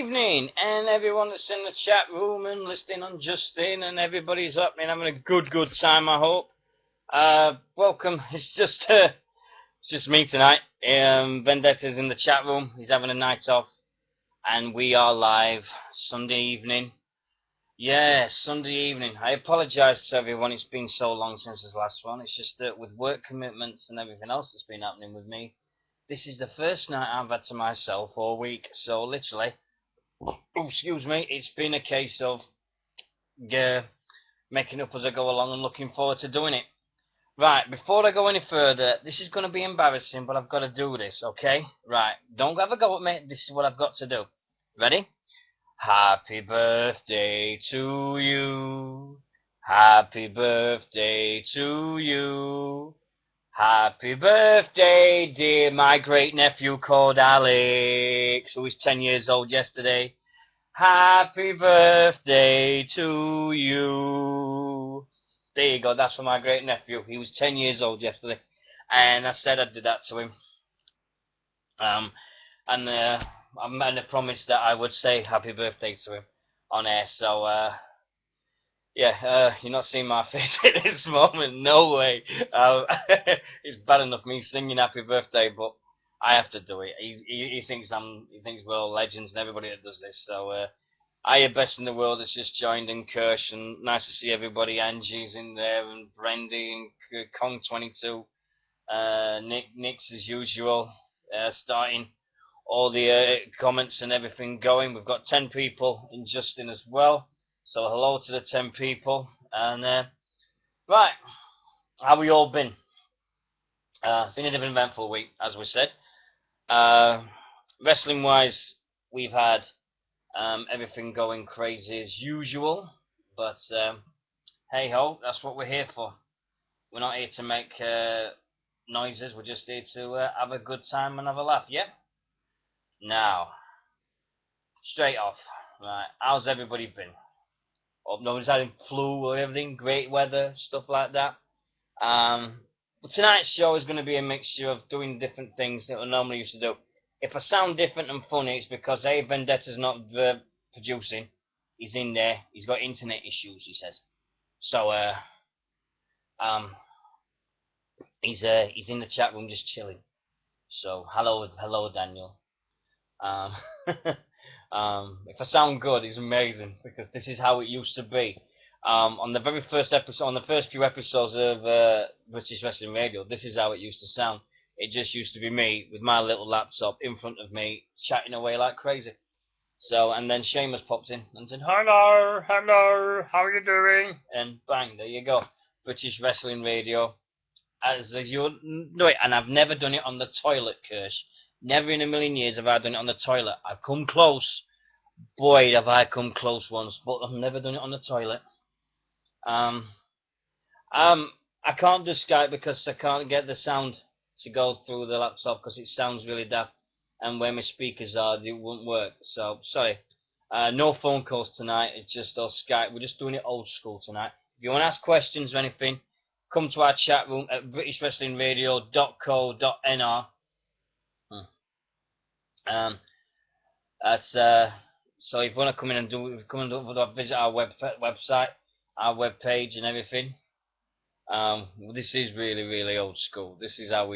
evening, and everyone that's in the chat room and listening on Justin, and everybody's up and having a good time, I hope. Welcome. It's just me tonight. Vendetta's in the chat room. He's having a night off, and we are live Sunday evening. Yeah, Sunday evening. I apologise to everyone. It's been so long since this last one. It's just that with work commitments and everything else that's been happening with me, this is the first night I've had to myself all week. So literally, excuse me, it's been a case of making up as I go along and looking forward to doing it. Right, before I go any further, this is going to be embarrassing, but I've got to do this, okay? Right, don't have a go at me. This is what I've got to do. Ready? Happy birthday to you. Happy birthday to you. Happy birthday, dear my great nephew called Alex, who was 10 years old yesterday. Happy birthday to you. There you go, that's for my great nephew. He was 10 years old yesterday, and I said I'd do that to him. And I made a promise that I would say happy birthday to him on air. So, you're not seeing my face at this moment. No way. It's bad enough me singing happy birthday, but I have to do it. He thinks we're all legends and everybody that does this. So, Hiya Best in the World has just joined, and Kirsch, and nice to see everybody. Angie's in there, and Brendy, and Kong22. Nick's as usual, starting all the comments and everything going. We've got 10 people in Justin as well. So hello to the 10 people. And right, how we all been? Been a different eventful week, as we said. Wrestling wise, we've had everything going crazy as usual. But hey ho, that's what we're here for. We're not here to make noises. We're just here to have a good time and have a laugh. Yep. Now, straight off, right? How's everybody been? Hope nobody's having flu or everything. Great weather, stuff like that. But tonight's show is going to be a mixture of doing different things that we normally used to do. If I sound different and funny, it's because A, Vendetta's not producing. He's in there. He's got internet issues, he says. So, he's in the chat room just chilling. So, hello, Daniel. If I sound good, it's amazing, because this is how it used to be. On the very first episode, on the first few episodes of British Wrestling Radio, this is how it used to sound. It just used to be me with my little laptop in front of me, chatting away like crazy. So, and then Seamus popped in and said, hello, how are you doing? And bang, there you go. British Wrestling Radio. As you know it, and I've never done it on the toilet, Kirsch. Never in a million years have I done it on the toilet. I've come close. Boy, have I come close once, but I've never done it on the toilet. I can't do Skype because I can't get the sound to go through the laptop because it sounds really daft, and where my speakers are, it won't work. So, sorry. No phone calls tonight. It's just all Skype. We're just doing it old school tonight. If you want to ask questions or anything, come to our chat room at britishwrestlingradio.co.nr. So if you want to come in and visit our website, our webpage and everything. This is really old school. This is how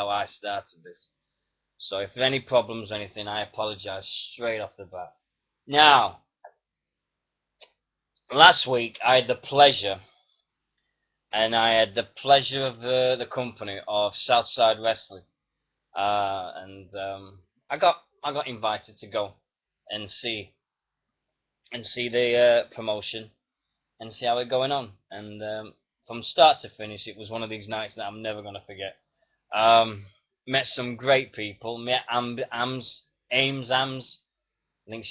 I started this. So if there are any problems or anything, I apologize straight off the bat. Now, last week I had the pleasure of the company of Southside Wrestling, and I got invited to go and see the promotion and see how it's going on. And from start to finish, it was one of these nights that I'm never going to forget. Met some great people. Met Ames. I think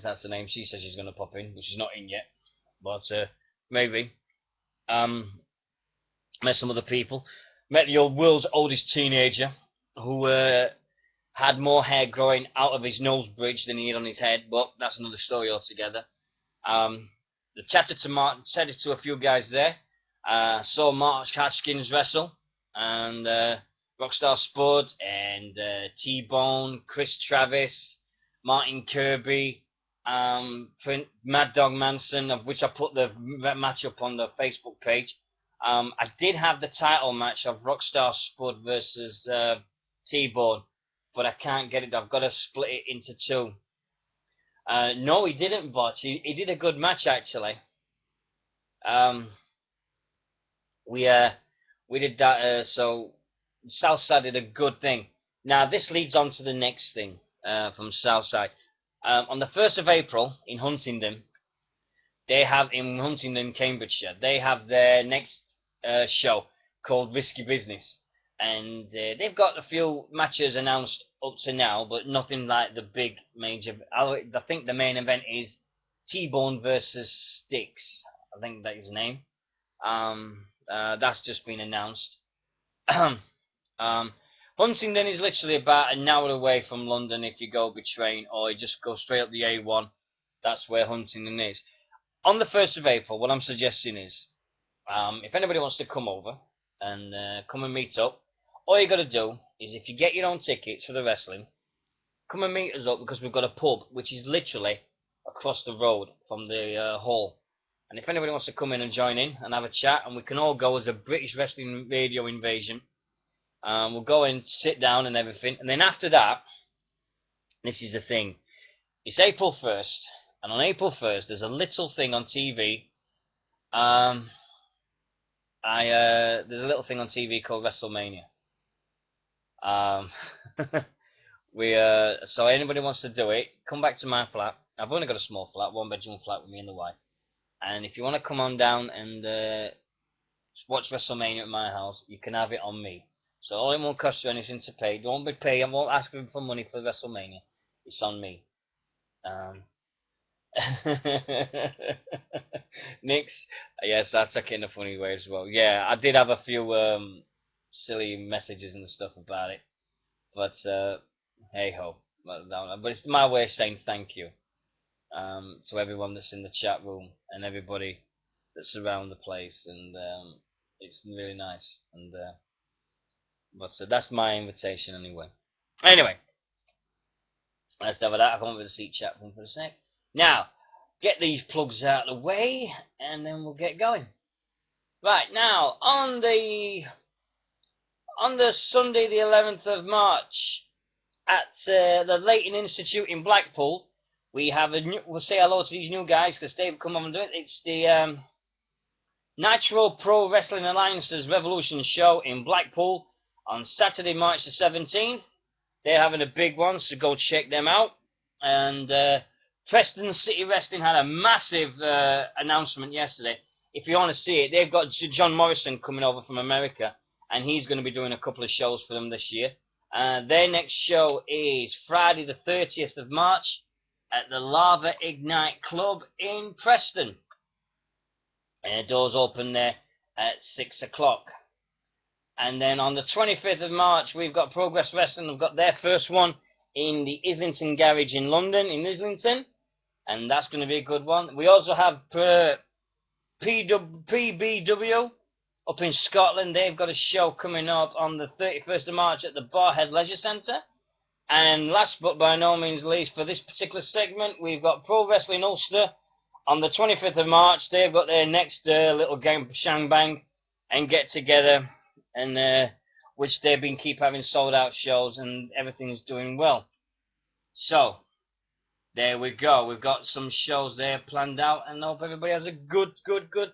that's the name. She says she's going to pop in, but she's not in yet. But maybe. Met some other people. Met the world's oldest teenager who had more hair growing out of his nose bridge than he had on his head, but that's another story altogether. Chatted to a few guys there. Saw Mark Haskins wrestle, and Rockstar Spud, and T-Bone, Chris Travis, Martin Kirby, Mad Dog Manson, of which I put the match up on the Facebook page. I did have the title match of Rockstar Spud versus T-Bone, but I can't get it. I've got to split it into two. No, he didn't botch. He did a good match actually. We did that. So Southside did a good thing. Now this leads on to the next thing from Southside. On the 1st of April in Huntingdon, they have in Huntingdon, Cambridgeshire, they have their next show called Risky Business, and they've got a few matches announced up to now, but nothing like the big major. I think the main event is T-Bone versus Styx. I think that is his name. That's just been announced. Huntingdon is literally about an hour away from London if you go by train, or you just go straight up the A1. That's where Huntingdon is. On the 1st of April, what I'm suggesting is, if anybody wants to come over and come and meet up, all you got to do is, if you get your own tickets for the wrestling, come and meet us up, because we've got a pub which is literally across the road from the hall. And if anybody wants to come in and join in and have a chat, and we can all go as a British Wrestling Radio Invasion, we'll go and sit down and everything. And then after that, this is the thing, it's April 1st, and on April 1st there's a little thing on TV. There's a little thing on TV called WrestleMania. So anybody wants to do it, come back to my flat. I've only got a small flat, 1-bedroom flat with me and the wife. And if you want to come on down and watch WrestleMania at my house, you can have it on me. So it won't cost you anything to pay. Don't be paying. I won't ask for money for WrestleMania. It's on me. Nix, yes, that's a kind of funny way as well. Yeah, I did have a few silly messages and stuff about it, but hey ho. But it's my way of saying thank you to everyone that's in the chat room and everybody that's around the place, and it's really nice. And but that's my invitation anyway. Anyway, let's have that. I'll come over to the chat room for a sec. Now, get these plugs out of the way, and then we'll get going. Right, now, on the Sunday, the 11th of March, at the Leighton Institute in Blackpool, we'll say hello to these new guys, because they've come on and do it. It's the Nitro Pro Wrestling Alliance's Revolution show in Blackpool on Saturday, March the 17th. They're having a big one, so go check them out. And Preston City Wrestling had a massive announcement yesterday. If you want to see it, they've got John Morrison coming over from America, and he's going to be doing a couple of shows for them this year. Their next show is Friday the 30th of March at the Lava Ignite Club in Preston. Doors open there at 6 o'clock. And then on the 25th of March, we've got Progress Wrestling. We've got their first one in the Islington Garage in London, in Islington. And that's going to be a good one. We also have PBW up in Scotland. They've got a show coming up on the 31st of March at the Barhead Leisure Centre. And last but by no means least, for this particular segment, we've got Pro Wrestling Ulster on the 25th of March. They've got their next little game, Shang Bang, and get together, and which they've been keep having sold out shows, and everything's doing well. So there we go. We've got some shows there planned out, and I hope everybody has a good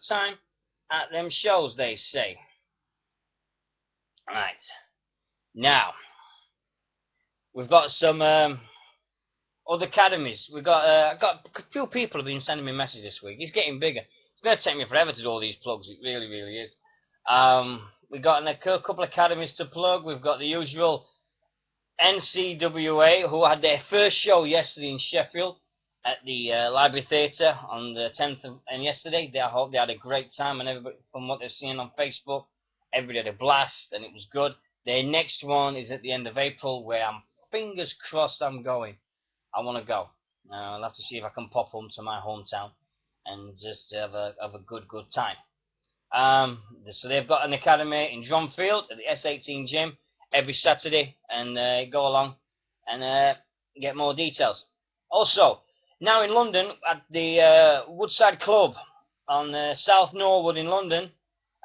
time at them shows, they say. Right. Now, we've got some other academies. We've got a few people have been sending me messages this week. It's getting bigger. It's going to take me forever to do all these plugs. It really, really is. We've got a couple of academies to plug. We've got the usual NCWA, who had their first show yesterday in Sheffield at the Library Theatre on the 10th and yesterday. I hope they had a great time, and everybody, from what they're seeing on Facebook, everybody had a blast, and it was good. Their next one is at the end of April, where I'm fingers crossed I'm going. I want to go. I'll have to see if I can pop home to my hometown and just have a good time. So they've got an academy in Dronfield at the S18 gym every Saturday, and go along and get more details. Also, Now in London, at the Woodside Club on South Norwood in London,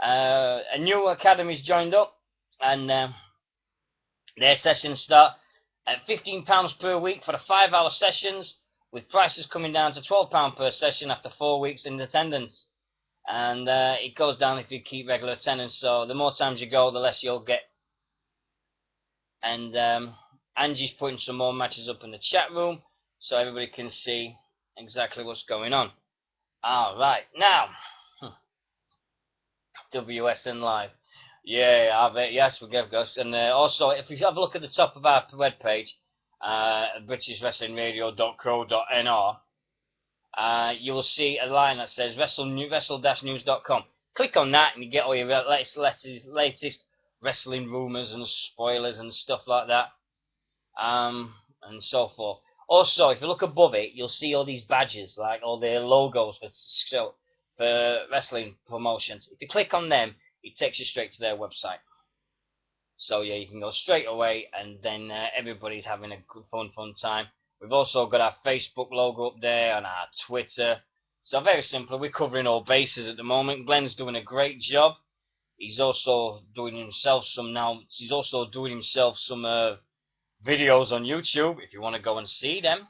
a new academy's joined up, and their sessions start at £15 per week for the 5-hour sessions, with prices coming down to £12 per session after 4 weeks in attendance. And it goes down if you keep regular attendance, so the more times you go, the less you'll get. And Angie's putting some more matches up in the chat room so everybody can see exactly what's going on. All right, now WSN Live. Yeah, I bet, yes, we get Gus. And also, if you have a look at the top of our webpage, BritishWrestlingRadio.co.nr, you will see a line that says wrestle-news.com. Click on that and you get all your latest wrestling rumours and spoilers and stuff like that, and so forth. Also, if you look above it, you'll see all these badges, like all the logos for wrestling promotions. If you click on them, it takes you straight to their website. So yeah, you can go straight away, and then everybody's having a good, fun time. We've also got our Facebook logo up there and our Twitter. So very simple, we're covering all bases at the moment. Glenn's doing a great job. He's also doing himself some videos on YouTube if you want to go and see them.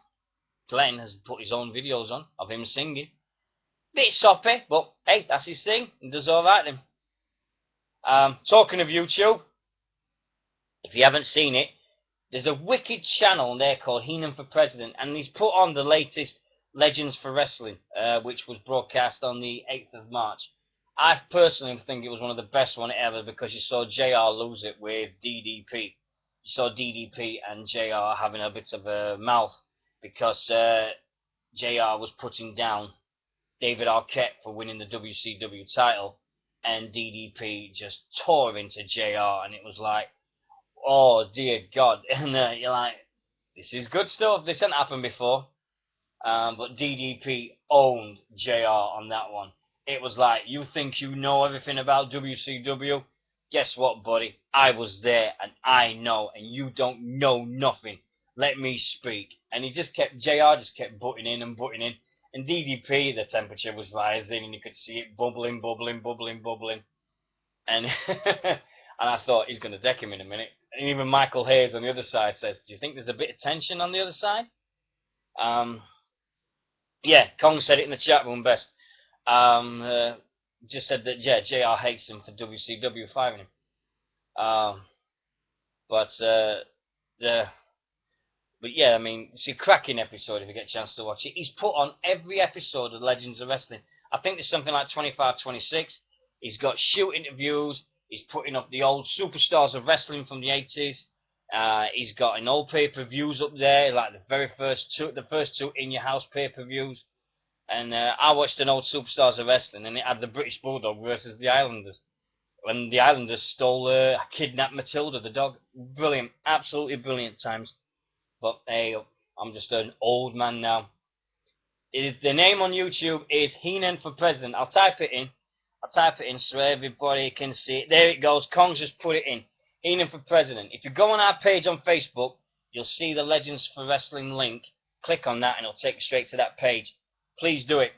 Glenn has put his own videos on of him singing. Bit soppy, but hey, that's his thing. He does alright then. Talking of YouTube, if you haven't seen it, there's a wicked channel there called Heenan for President, and he's put on the latest Legends for Wrestling, which was broadcast on the 8th of March. I personally think it was one of the best one ever because you saw JR lose it with DDP. You saw DDP and JR having a bit of a mouth because JR was putting down David Arquette for winning the WCW title, and DDP just tore into JR, and it was like, oh dear God. And you're like, this is good stuff. This hasn't happened before. But DDP owned JR on that one. It was like, you think you know everything about WCW? Guess what, buddy? I was there and I know, and you don't know nothing. Let me speak. And JR just kept butting in. And DDP, the temperature was rising, and you could see it bubbling. And and I thought, he's going to deck him in a minute. And even Michael Hayes on the other side says, do you think there's a bit of tension on the other side? Yeah, Kong said it in the chat room best. Just said that, yeah, JR hates him for WCW firing him. But yeah, I mean, it's a cracking episode if you get a chance to watch it. He's put on every episode of Legends of Wrestling. I think there's something like 25, 26. He's got shoot interviews. He's putting up the old superstars of wrestling from the 80s. He's got an old pay-per-views up there, like the first two In Your House pay-per-views. And I watched an old Superstars of Wrestling, and it had the British Bulldog versus the Islanders. When the Islanders kidnapped Matilda, the dog. Brilliant, absolutely brilliant times. But hey, I'm just an old man now. The name on YouTube is Heenan for President. I'll type it in so everybody can see it. There it goes. Kong's just put it in. Heenan for President. If you go on our page on Facebook, you'll see the Legends for Wrestling link. Click on that and it'll take you straight to that page. Please do it,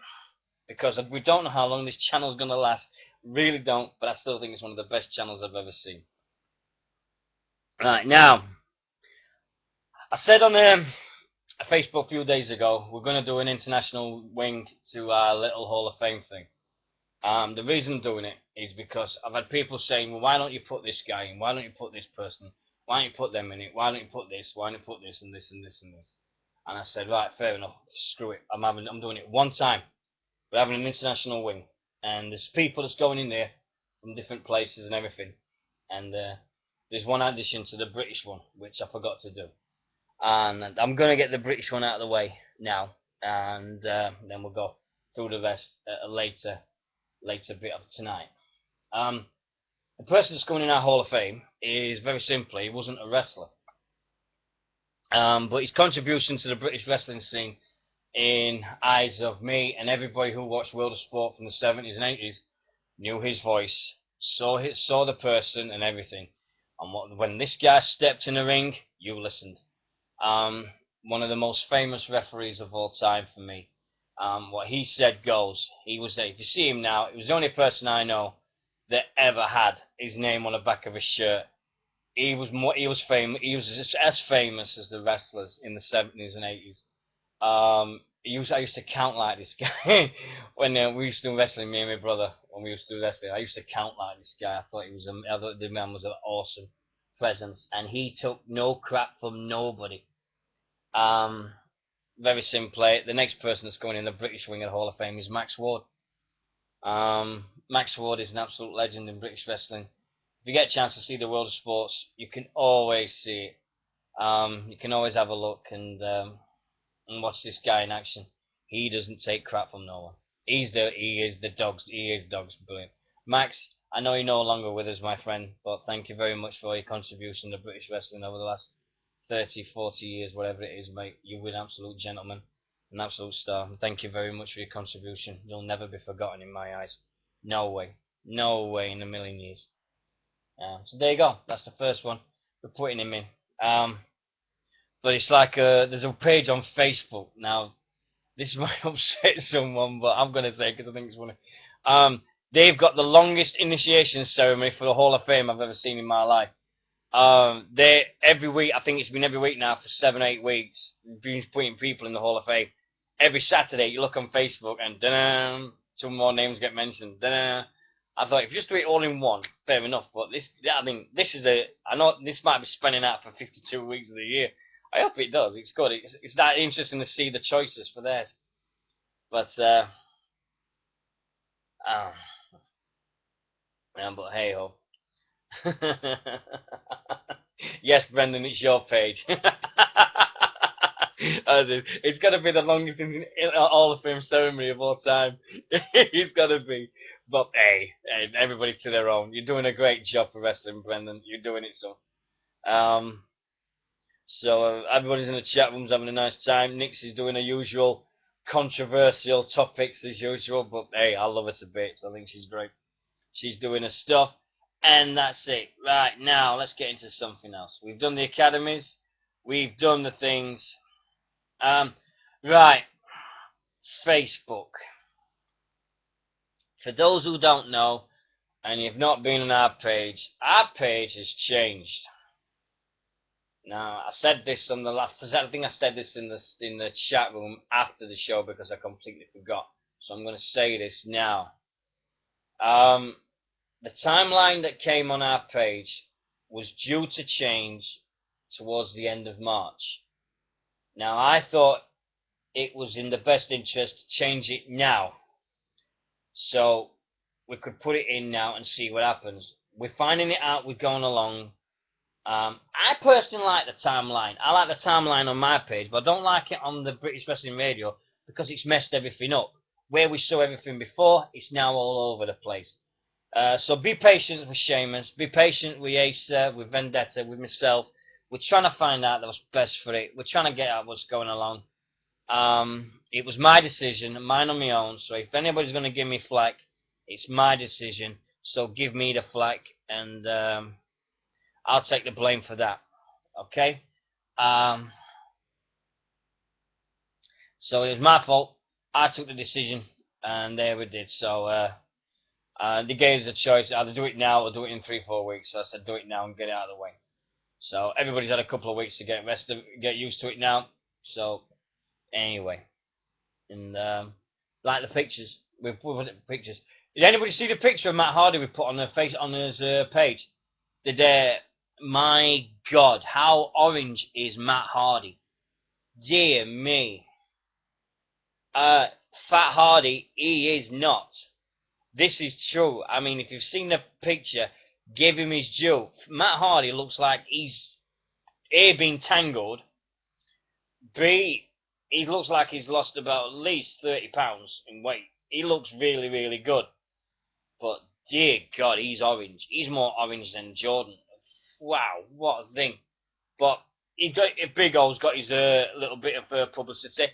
because we don't know how long this channel is going to last. Really don't, but I still think it's one of the best channels I've ever seen. Right, now, I said on Facebook a few days ago, we're going to do an international wing to our little Hall of Fame thing. The reason I'm doing it is because I've had people saying, well, why don't you put this guy in? Why don't you put this person? Why don't you put them in it? Why don't you put this? Why don't you put this and this and this and this? And I said, right, fair enough. Screw it. I'm doing it one time. We're having an international wing. And there's people that's going in there from different places and everything. And there's one addition to the British one, which I forgot to do. And I'm going to get the British one out of the way now. And then we'll go through the rest at a later bit of tonight. The person that's going in our Hall of Fame is very simply, he wasn't a wrestler. But his contribution to the British wrestling scene, in eyes of me and everybody who watched World of Sport from the 70s and 80s, knew his voice, saw the person and everything. And when this guy stepped in the ring, you listened. one of the most famous referees of all time for me. What he said goes. He was there. If you see him now, he was the only person I know that ever had his name on the back of a shirt. He was more. He was famous. He was just as famous as the wrestlers in the 70s and 80s. I used to count like this guy when we used to do wrestling. Me and my brother, when we used to do wrestling, I used to count like this guy. I thought I thought the man was an awesome presence, and he took no crap from nobody. Um, Very simply, the next person that's going in the British Wing of the Hall of Fame is Max Ward. Max Ward is an absolute legend in British wrestling. If you get a chance to see the world of sports, you can always see it. You can always have a look and watch this guy in action. He doesn't take crap from no one. He is the dogs brilliant. Max, I know you're no longer with us, my friend, but thank you very much for your contribution to British wrestling over the last 30, 40 years, whatever it is, mate. You've been an absolute gentleman, an absolute star. Thank you very much for your contribution. You'll never be forgotten in my eyes. No way. No way in a million years. So there you go. That's the first one. We're putting him in. But it's like there's a page on Facebook now. This might upset someone, but I'm gonna say because I think it's funny. They've got the longest initiation ceremony for the Hall of Fame I've ever seen in my life. They every week, I think it's been every week now for 7-8 weeks, been putting people in the Hall of Fame. Every Saturday, you look on Facebook and some more names get mentioned. I thought if you just do it all in one, fair enough. But I think this is I know this might be spanning out for 52 weeks of the year. I hope it does. It's good. It's that interesting to see the choices for theirs. But but hey ho. Yes, Brendan, it's your page. It's got to be the longest in all the film ceremony of all time. It's got to be. But hey, everybody to their own. You're doing a great job for wrestling, Brendan. You're doing it so. Everybody's in the chat rooms having a nice time. Nix is doing her usual controversial topics as usual, but hey, I love her to bits. I think she's great. She's doing her stuff, and that's it. Right, now let's get into something else. We've done the academies, we've done the things. Right, Facebook. For those who don't know, and you've not been on our page has changed. Now, I said this on the last. I think I said this in the chat room after the show because I completely forgot. So I'm going to say this now. The timeline that came on our page was due to change towards the end of March. Now, I thought it was in the best interest to change it now, so we could put it in now and see what happens. We're finding it out. We're going along. I personally like the timeline. I like the timeline on my page, but I don't like it on the British Wrestling Radio because it's messed everything up. Where we saw everything before, it's now all over the place. So be patient with Sheamus. Be patient with Acer, with Vendetta, with myself. We're trying to find out what's best for it. We're trying to get out what's going along. It was my decision, mine on my own. So if anybody's going to give me flack, it's my decision. So give me the flack, and I'll take the blame for that. Okay? So it was my fault. I took the decision, and there we did. So they gave us a choice: either do it now or do it in 3-4 weeks. So I said, do it now and get it out of the way. So everybody's had a couple of weeks to get used to it now. So anyway, and like the pictures, we've put pictures. Did anybody see the picture of Matt Hardy we put on the face on his page? My God, how orange is Matt Hardy? Dear me. Fat Hardy, he is not. This is true. I mean, if you've seen the picture, give him his due. Matt Hardy looks like he's A, been tangled, B, he looks like he's lost about at least 30 pounds in weight. He looks really, really good. But dear God, he's orange. He's more orange than Jordan. Wow, what a thing. But Big O's got his little bit of publicity.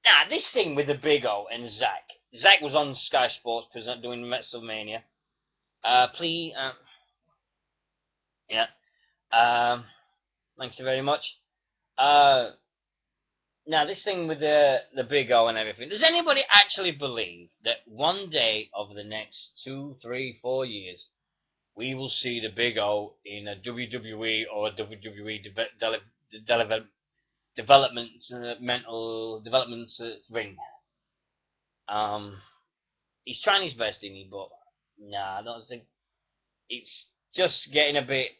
Nah, this thing with the Big O and Zach. Zach was on Sky Sports doing WrestleMania. Please, yeah. Thanks very much. Now, this thing with the Big O and everything, does anybody actually believe that one day over the next 2, 3, 4 years, we will see the Big O in a WWE or a WWE development ring? Um, he's trying his best, isn't he? But nah, I don't think it's just getting a bit.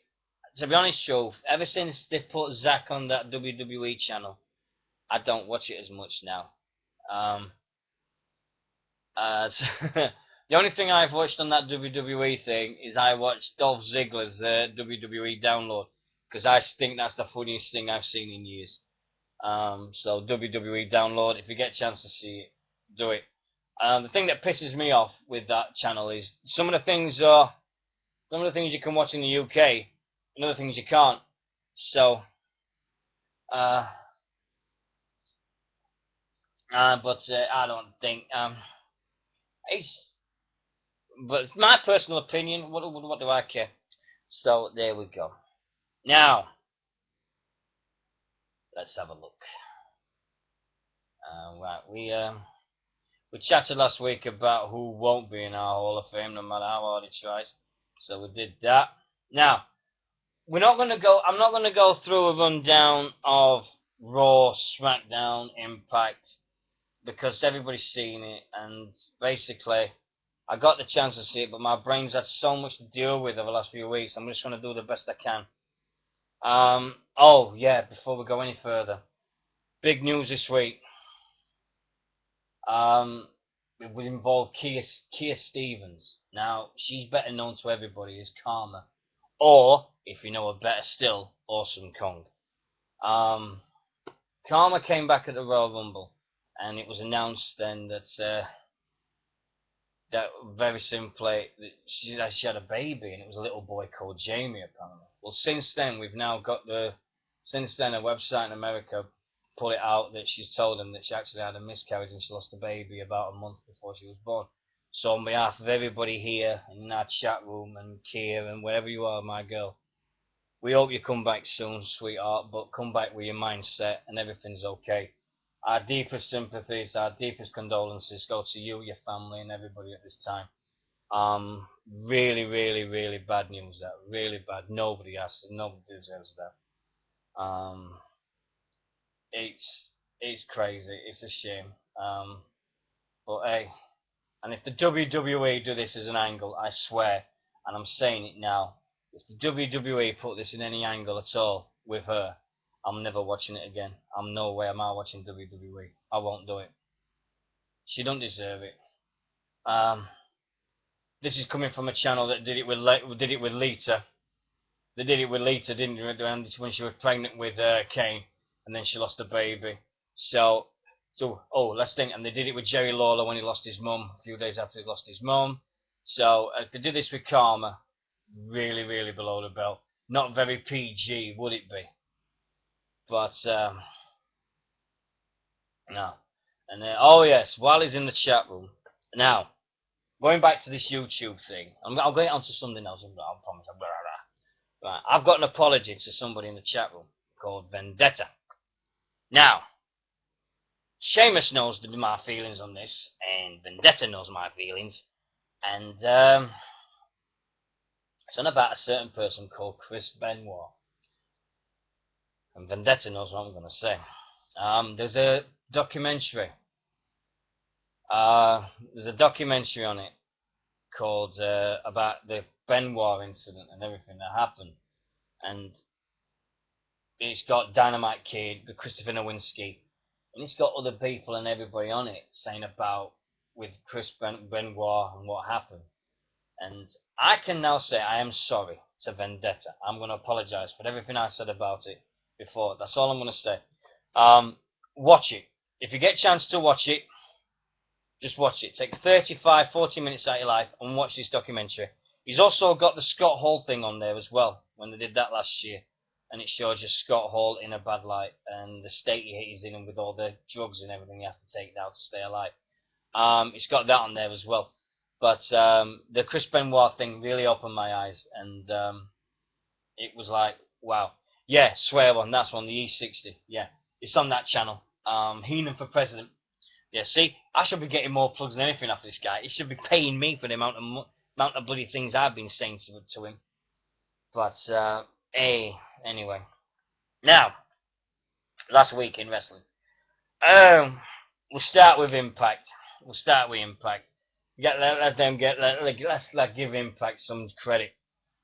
To be honest, Joe, ever since they put Zack on that WWE channel, I don't watch it as much now. Um, the only thing I've watched on that WWE thing is I watched Dolph Ziggler's WWE download because I think that's the funniest thing I've seen in years. So WWE download, if you get a chance to see it, do it. The thing that pisses me off with that channel is some of the things you can watch in the UK, and other things you can't. So, uh, but I don't think it's. But it's my personal opinion. What do I care? So there we go. Now let's have a look. Right, we chatted last week about who won't be in our Hall of Fame no matter how hard he tries. So we did that. Now we're not going to go. I'm not going to go through a rundown of Raw, SmackDown, Impact because everybody's seen it, and basically I got the chance to see it, but my brain's had so much to deal with over the last few weeks. I'm just going to do the best I can. Oh yeah, before we go any further, big news this week. It would involve Kia Stevens. Now she's better known to everybody as Karma, or if you know her better still, Awesome Kong. Karma came back at the Royal Rumble, and it was announced then that very simply she had a baby, and it was a little boy called Jamie apparently. Well, since then we've now got a website in America put it out that she's told them that she actually had a miscarriage and she lost the baby about a month before she was born. So on behalf of everybody here in our chat room and Kia and wherever you are, my girl, we hope you come back soon, sweetheart, but come back with your mindset and everything's okay. Our deepest sympathies, our deepest condolences go to you, your family, and everybody at this time. Really, really, really bad news. That really bad. Nobody deserves that. It's crazy. It's a shame. But hey, and if the WWE do this as an angle, I swear, and I'm saying it now, if the WWE put this in any angle at all with her, I'm never watching it again. I'm no way am I watching WWE. I won't do it. She don't deserve it. This is coming from a channel that did it with Lita. They did it with Lita, didn't they? When she was pregnant with Kane, and then she lost a baby. So let's think. And they did it with Jerry Lawler when he lost his mum a few days after he lost his mum. So if they did this with Karma, really, really below the belt. Not very PG, would it be? But no. And oh yes, while he's in the chat room now, going back to this YouTube thing, I'll get onto something else. I promise. Right, I've got an apology to somebody in the chat room called Vendetta. Now, Sheamus knows my feelings on this, and Vendetta knows my feelings, and it's on about a certain person called Chris Benoit. And Vendetta knows what I'm going to say. There's a documentary. There's a documentary on it called about the Benoit incident and everything that happened, and it's got Dynamite Kid, the Christopher Nowinski, and it's got other people and everybody on it saying about with Chris Benoit and what happened. And I can now say I am sorry to Vendetta. I'm going to apologise for everything I said about it before. That's all I'm going to say. Watch it. If you get a chance to watch it, just watch it. Take 35, 40 minutes out of your life and watch this documentary. He's also got the Scott Hall thing on there as well, when they did that last year. And it shows you Scott Hall in a bad light and the state he's in and with all the drugs and everything he has to take now to stay alive. It's got that on there as well. But the Chris Benoit thing really opened my eyes, and it was like, wow. Yeah, Swear One, that's one, the E60. Yeah, it's on that channel. Heenan for president. Yeah, see, I should be getting more plugs than anything off this guy. He should be paying me for the amount of bloody things I've been saying to him. But anyway. Now, last week in wrestling. We'll start with Impact. Let's give Impact some credit,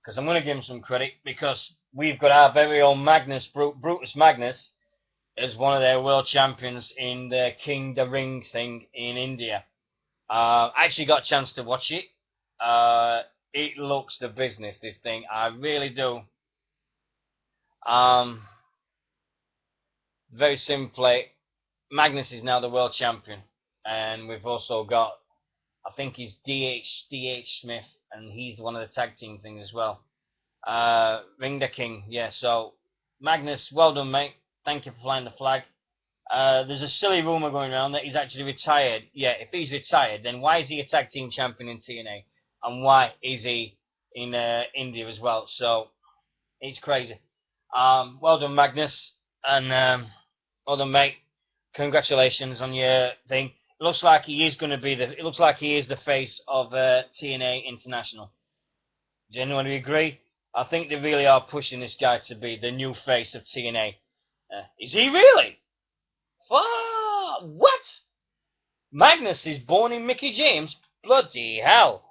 because I'm going to give him some credit, because we've got our very own Magnus, Brutus Magnus, as one of their world champions in the King the Ring thing in India. I actually got a chance to watch it. It looks the business, this thing. I really do. Very simply, Magnus is now the world champion, and we've also got, I think he's DH Smith, and he's one of the tag team thing as well. Ring the King, yeah. So Magnus, well done, mate. Thank you for flying the flag. There's a silly rumor going around that he's actually retired. Yeah, if he's retired, then why is he a tag team champion in TNA, and why is he in India as well? So it's crazy. Well done, Magnus, and well done, mate. Congratulations on your thing. It looks like he is going to be the. It looks like he is the face of TNA International. Does anyone agree? I think they really are pushing this guy to be the new face of TNA. Is he really? What? Magnus is born in Mickey James? Bloody hell.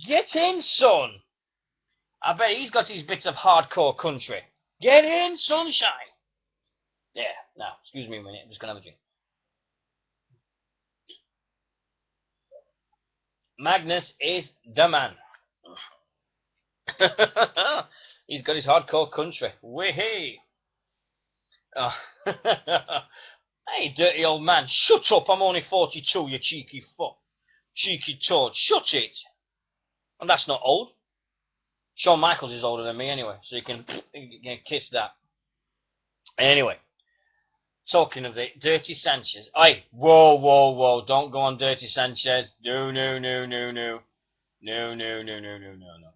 Get in, son. I bet he's got his bits of hardcore country. Get in, sunshine. Yeah, now, excuse me a minute. I'm just going to have a drink. Magnus is the man. He's got his hardcore country. Wee-hee. Oh. Hey, dirty old man. Shut up. I'm only 42, you cheeky fuck. Cheeky toad. Shut it. And that's not old. Shawn Michaels is older than me anyway, so you can kiss that. Anyway. Talking of it, Dirty Sanchez. Hey, whoa. Don't go on Dirty Sanchez. No.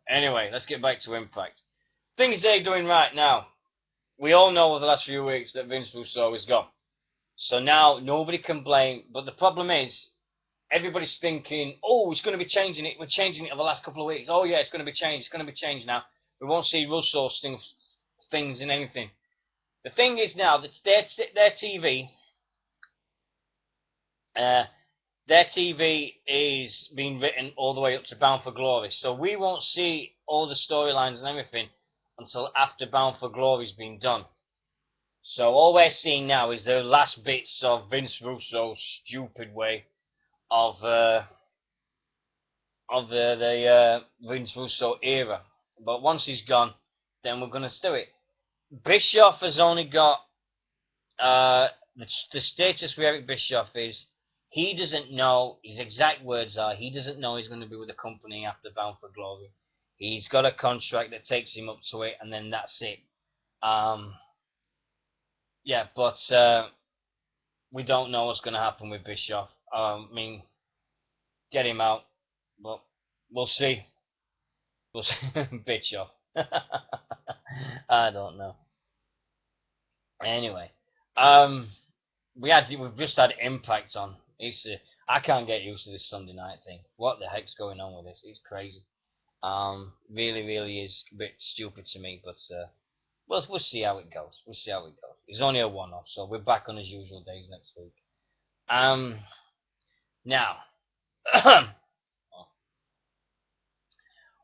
Anyway, let's get back to Impact. Things they're doing right now. We all know over the last few weeks that Vince Russo is gone. So now nobody can blame. But the problem is, everybody's thinking, oh, it's going to be changing it. We're changing it over the last couple of weeks. Oh, yeah, it's going to be changed. It's going to be changed now. We won't see Russo's things in anything. The thing is now that their TV is being written all the way up to Bound for Glory. So we won't see all the storylines and everything until after Bound for Glory's been done. So all we're seeing now is the last bits of Vince Russo's stupid way of the Vince Russo era. But once he's gone, then we're going to do it. Bischoff has only got the status with Eric Bischoff is he doesn't know, his exact words are, he doesn't know he's going to be with the company after Bound for Glory. He's got a contract that takes him up to it, and then that's it. Yeah, but we don't know what's going to happen with Bischoff. I mean, get him out, but we'll see. We'll see. Bischoff. I don't know. Anyway, we've just had Impact on. I can't get used to this Sunday night thing. What the heck's going on with this? It's crazy. Really is a bit stupid to me, but we'll see how it goes. It's only a one-off, so we're back on as usual days next week. Now,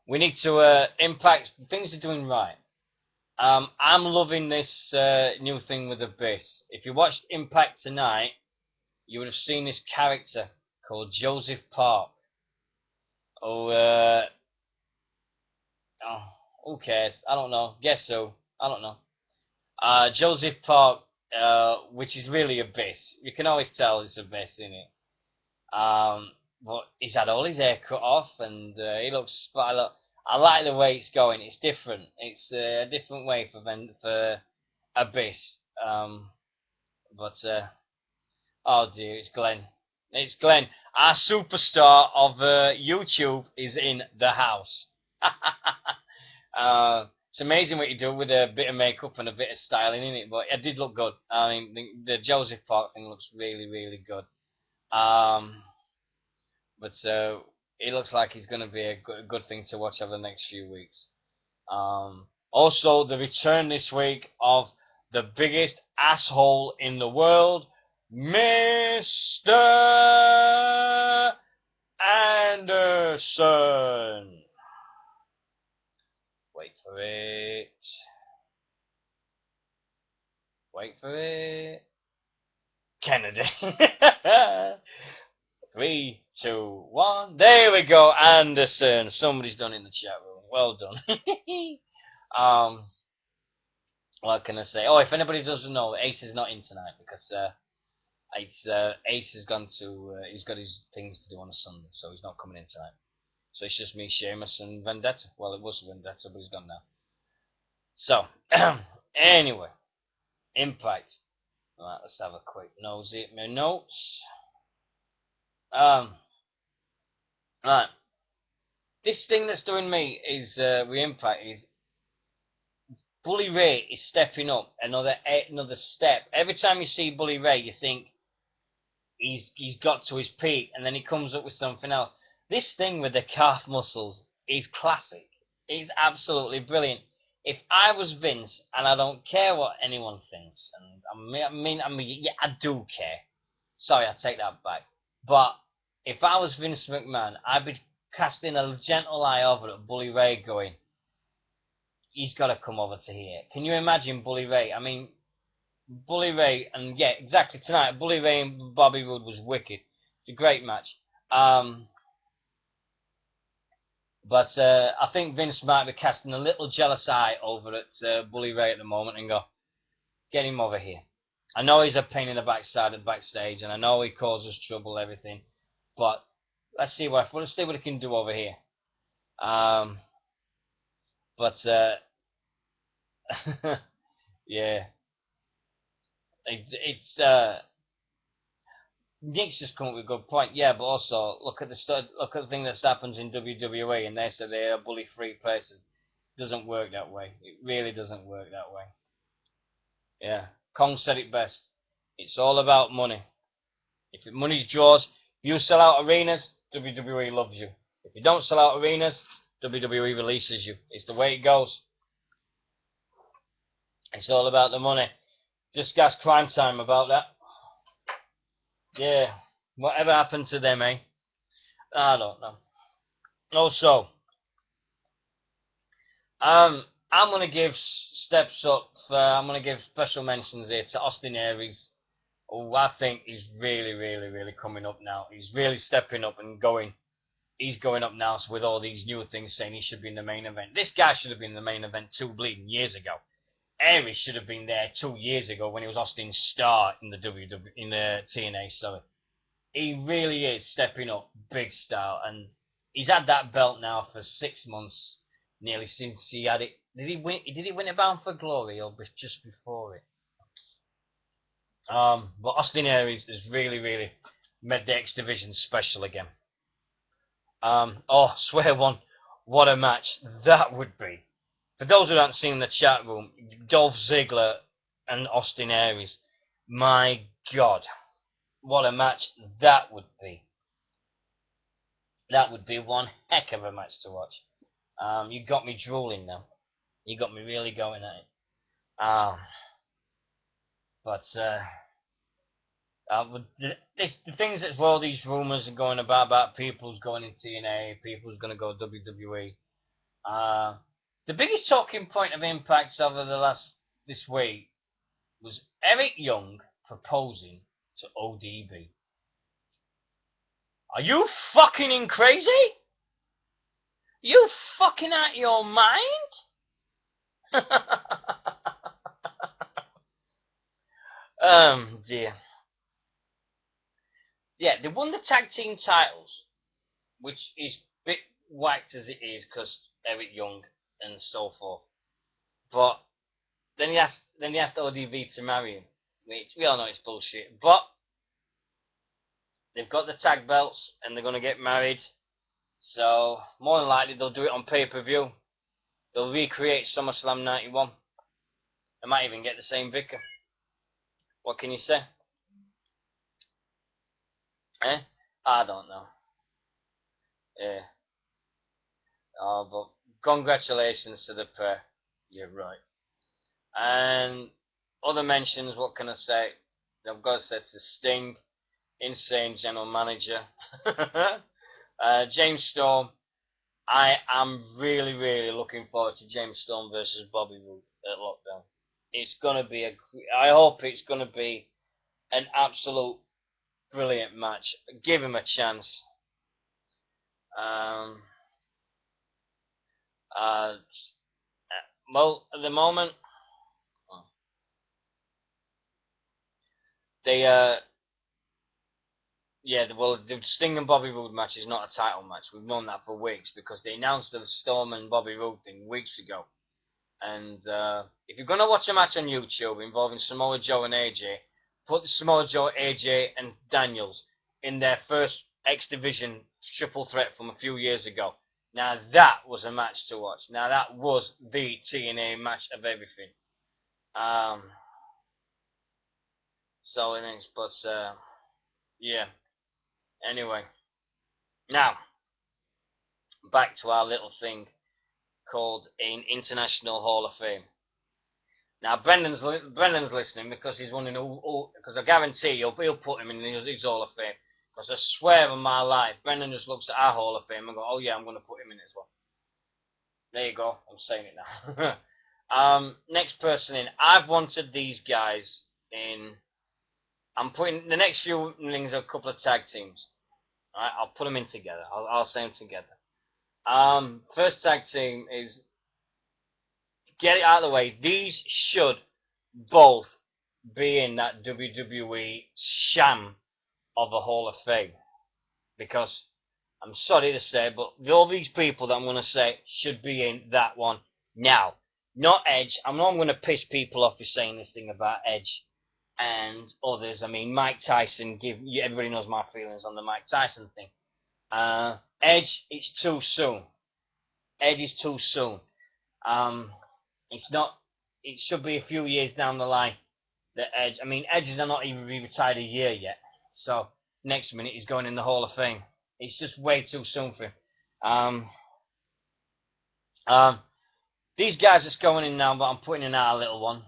we need to Impact. Things are doing right. I'm loving this new thing with Abyss. If you watched Impact tonight, you would have seen this character called Joseph Park. Oh, who cares? I don't know. Guess so. I don't know. Joseph Park, which is really Abyss. You can always tell it's Abyss, isn't it? But he's had all his hair cut off, and he looks. I like the way it's going. It's different. It's a different way for Abyss. But oh dear, it's Glenn. It's Glenn. Our superstar of YouTube is in the house. It's amazing what you do with a bit of makeup and a bit of styling in it, but it did look good. I mean, the Joseph Park thing looks really, really good. But it looks like he's going to be a good thing to watch over the next few weeks. Also, the return this week of the biggest asshole in the world, Mr. Anderson. Wait for it. Wait for it. Kennedy. 3, 2, 1. There we go, Anderson. Somebody's done in the chat room. Well done. What can I say? Oh, if anybody doesn't know, Ace is not in tonight because Ace has gone to. He's got his things to do on a Sunday, so he's not coming in tonight. So it's just me, Sheamus, and Vendetta. Well, it was Vendetta, but he's gone now. So, anyway, Impact. Right, let's have a quick nosy at my notes. Right. This thing that's doing me is with Impact is Bully Ray is stepping up another step. Every time you see Bully Ray, you think he's got to his peak, and then he comes up with something else. This thing with the calf muscles is classic. It's absolutely brilliant. If I was Vince, and I don't care what anyone thinks, and I mean, yeah, I do care. Sorry, I take that back. But if I was Vince McMahon, I'd be casting a gentle eye over at Bully Ray, going, he's got to come over to here. Can you imagine Bully Ray? I mean, Bully Ray, and yeah, exactly tonight, Bully Ray and Bobby Roode was wicked. It's a great match. But I think Vince might be casting a little jealous eye over at Bully Ray at the moment and go, get him over here. I know he's a pain in the backside at backstage, and I know he causes trouble, everything, but let's see what he can do over here. Yeah, it's Nick's just come up with a good point. Yeah, but also look at the thing that's happens in WWE, and they say they're a bully-free place. It doesn't work that way. It really doesn't work that way. Yeah, Kong said it best. It's all about money. If money draws, if you sell out arenas, WWE loves you. If you don't sell out arenas, WWE releases you. It's the way it goes. It's all about the money. Just gas Crime Time about that. Yeah, whatever happened to them, eh? I don't know. Also, I'm gonna give steps up. I'm gonna give special mentions here to Austin Aries, who I think is really, really, really coming up now. He's really stepping up and going. He's going up now with all these new things, saying he should be in the main event. This guy should have been in the main event 2 bleeding years ago. Aries should have been there 2 years ago when he was Austin's star in the TNA. Sorry. He really is stepping up big style, and he's had that belt now for 6 months, nearly since he had it. Did he win it Bound for Glory or just before it? But Austin Aries has really, really made the X Division special again. Swear one, what a match that would be. For those who haven't seen the chat room, Dolph Ziggler and Austin Aries, my God. What a match that would be. That would be one heck of a match to watch. You got me drooling now. You got me really going at it. The things as well, these rumours are going about people's going in TNA, people's going to go WWE. The biggest talking point of Impact over this week was Eric Young proposing to ODB. Are you fucking crazy? You fucking out your mind? Dear. Yeah, they won the tag team titles, which is a bit whacked as it is because Eric Young and so forth. But then he asked ODB to marry him, which we all know it's bullshit. But they've got the tag belts and they're gonna get married, so more than likely they'll do it on pay-per-view. They'll recreate SummerSlam 91. They might even get the same vicar. What can you say? Eh? I don't know. Yeah. Oh, but congratulations to the pair. You're right. And other mentions, what can I say? I've got to say to Sting, insane general manager. James Storm. I am really looking forward to James Storm versus Bobby Roode at Lockdown. It's gonna be I hope it's gonna be an absolute brilliant match. Give him a chance. Well, at the moment, they the Sting and Bobby Roode match is not a title match. We've known that for weeks because they announced the Storm and Bobby Roode thing weeks ago. And if you're gonna watch a match on YouTube involving Samoa Joe and AJ, put the Samoa Joe, AJ, and Daniels in their first X Division triple threat from a few years ago. Now that was a match to watch. Now that was the TNA match of everything. So it is, but yeah. Anyway, now back to our little thing called an International Hall of Fame. Now Brendan's listening because he's wondering because I guarantee he'll put him in his Hall of Fame. Because I swear on my life, Brendan just looks at our Hall of Fame and go, oh yeah, I'm going to put him in as well. There you go, I'm saying it now. Next person in. I've wanted these guys in. I'm putting the next few things are a couple of tag teams. Alright, I'll put them in together. I'll say them together. First tag team is, get it out of the way. These should both be in that WWE sham of a Hall of Fame. Because, I'm sorry to say, but all these people that I'm going to say should be in that one now. Not Edge. I know I'm going to piss people off with saying this thing about Edge and others. I mean, Mike Tyson, everybody knows my feelings on the Mike Tyson thing. Edge, it's too soon. Edge is too soon. It's not. It should be a few years down the line that Edge. I mean, Edge is not even retired a year yet. So next minute he's going in the Hall of Fame. It's just way too soon for him. These guys that's going in now, but I'm putting in our little one.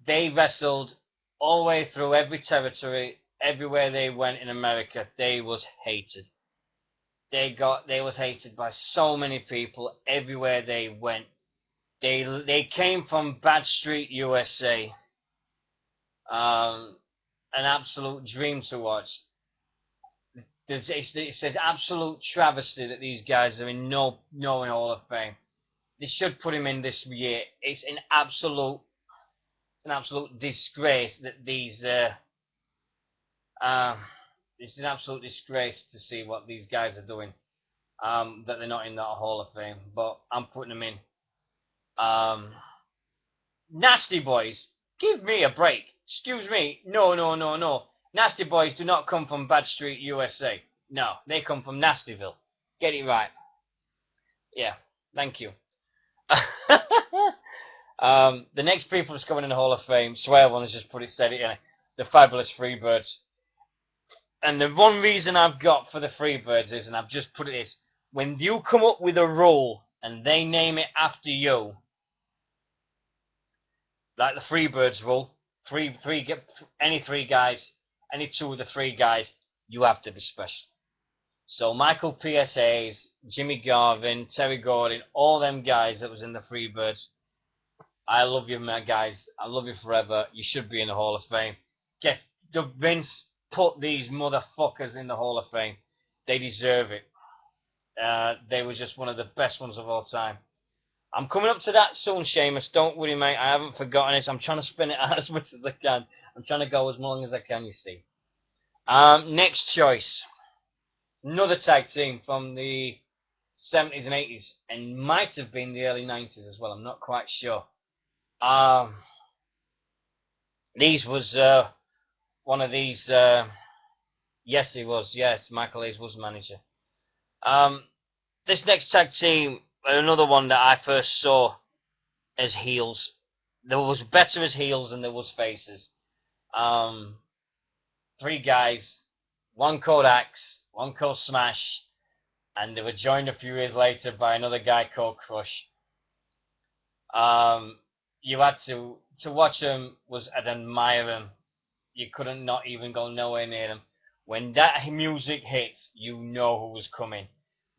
They wrestled all the way through every territory, everywhere they went in America. They was hated. They was hated by so many people everywhere they went. They came from Bad Street, USA. An absolute dream to watch. It's an absolute travesty that these guys are in no Hall of Fame. They should put him in this year. It's an absolute disgrace that these. It's an absolute disgrace to see what these guys are doing. That they're not in that Hall of Fame, but I'm putting them in. Nasty Boys, give me a break. Excuse me. No. Nasty Boys do not come from Bad Street, USA. No, they come from Nastyville. Get it right. Yeah, thank you. The next people that's coming in the Hall of Fame, Swear One has just said it in it, the Fabulous Freebirds. And the one reason I've got for the Freebirds is, and I've just put it is, when you come up with a rule and they name it after you, like the Freebirds rule, any two of the three guys, you have to be special. So Michael P.S. Hayes, Jimmy Garvin, Terry Gordon, all them guys that was in the Freebirds, I love you, man, guys. I love you forever. You should be in the Hall of Fame. Vince, put these motherfuckers in the Hall of Fame. They deserve it. They were just one of the best ones of all time. I'm coming up to that soon, Seamus. Don't worry, mate. I haven't forgotten it. I'm trying to spin it out as much as I can. I'm trying to go as long as I can, you see. Next choice. Another tag team from the 70s and 80s, and might have been the early 90s as well. I'm not quite sure. These was one of these. Yes, he was. Yes, Michael Hayes was manager. This next tag team, another one that I first saw as heels. There was better as heels than there was faces. Three guys, one called Axe, one called Smash, and they were joined a few years later by another guy called Crush. You had to watch them was and admire them. You couldn't not even go nowhere near them. When that music hits, you know who was coming.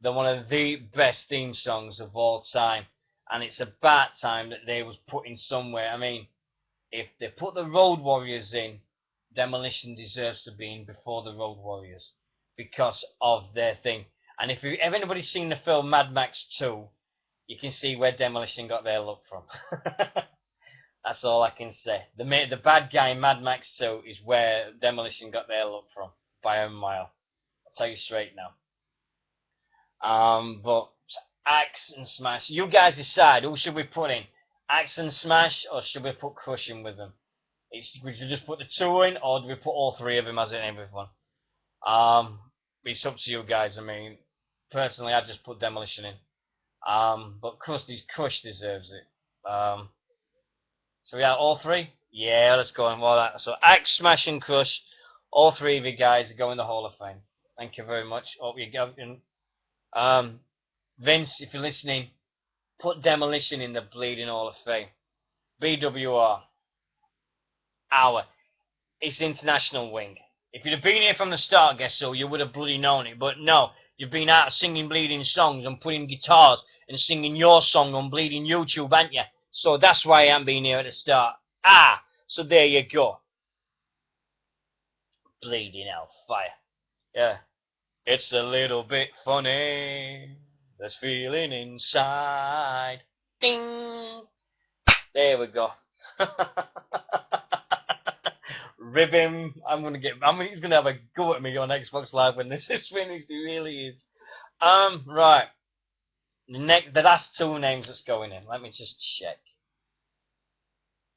They're one of the best theme songs of all time, and it's about time that they was put in somewhere. I mean, if they put the Road Warriors in, Demolition deserves to be in before the Road Warriors because of their thing. And if anybody's seen the film Mad Max 2, you can see where Demolition got their look from. That's all I can say. The bad guy in Mad Max 2 is where Demolition got their look from by a mile. I'll tell you straight now. But Axe and Smash, you guys decide who should we put in, Axe and Smash, or should we put Crush in with them? We should just put the two in, or do we put all three of them as in everyone? It's up to you guys. I mean, personally, I'd just put Demolition in. But Crush deserves it. So yeah, all three? Yeah, let's go on. Well, so Axe, Smash, and Crush, all three of you guys go in the Hall of Fame. Thank you very much. Hope you go in. Vince, if you're listening, put Demolition in the bleeding Hall of Fame. BWR. It's international wing. If you'd have been here from the start, guess so, you would have bloody known it. But no, you've been out singing bleeding songs and putting guitars and singing your song on bleeding YouTube, haven't you? So that's why I haven't been here at the start. So there you go. Bleeding Hellfire. Yeah. It's a little bit funny. There's feeling inside. Ding. There we go. Rib him. He's gonna have a go at me on Xbox Live when this is finished. He really is. Right. The last two names that's going in. Let me just check.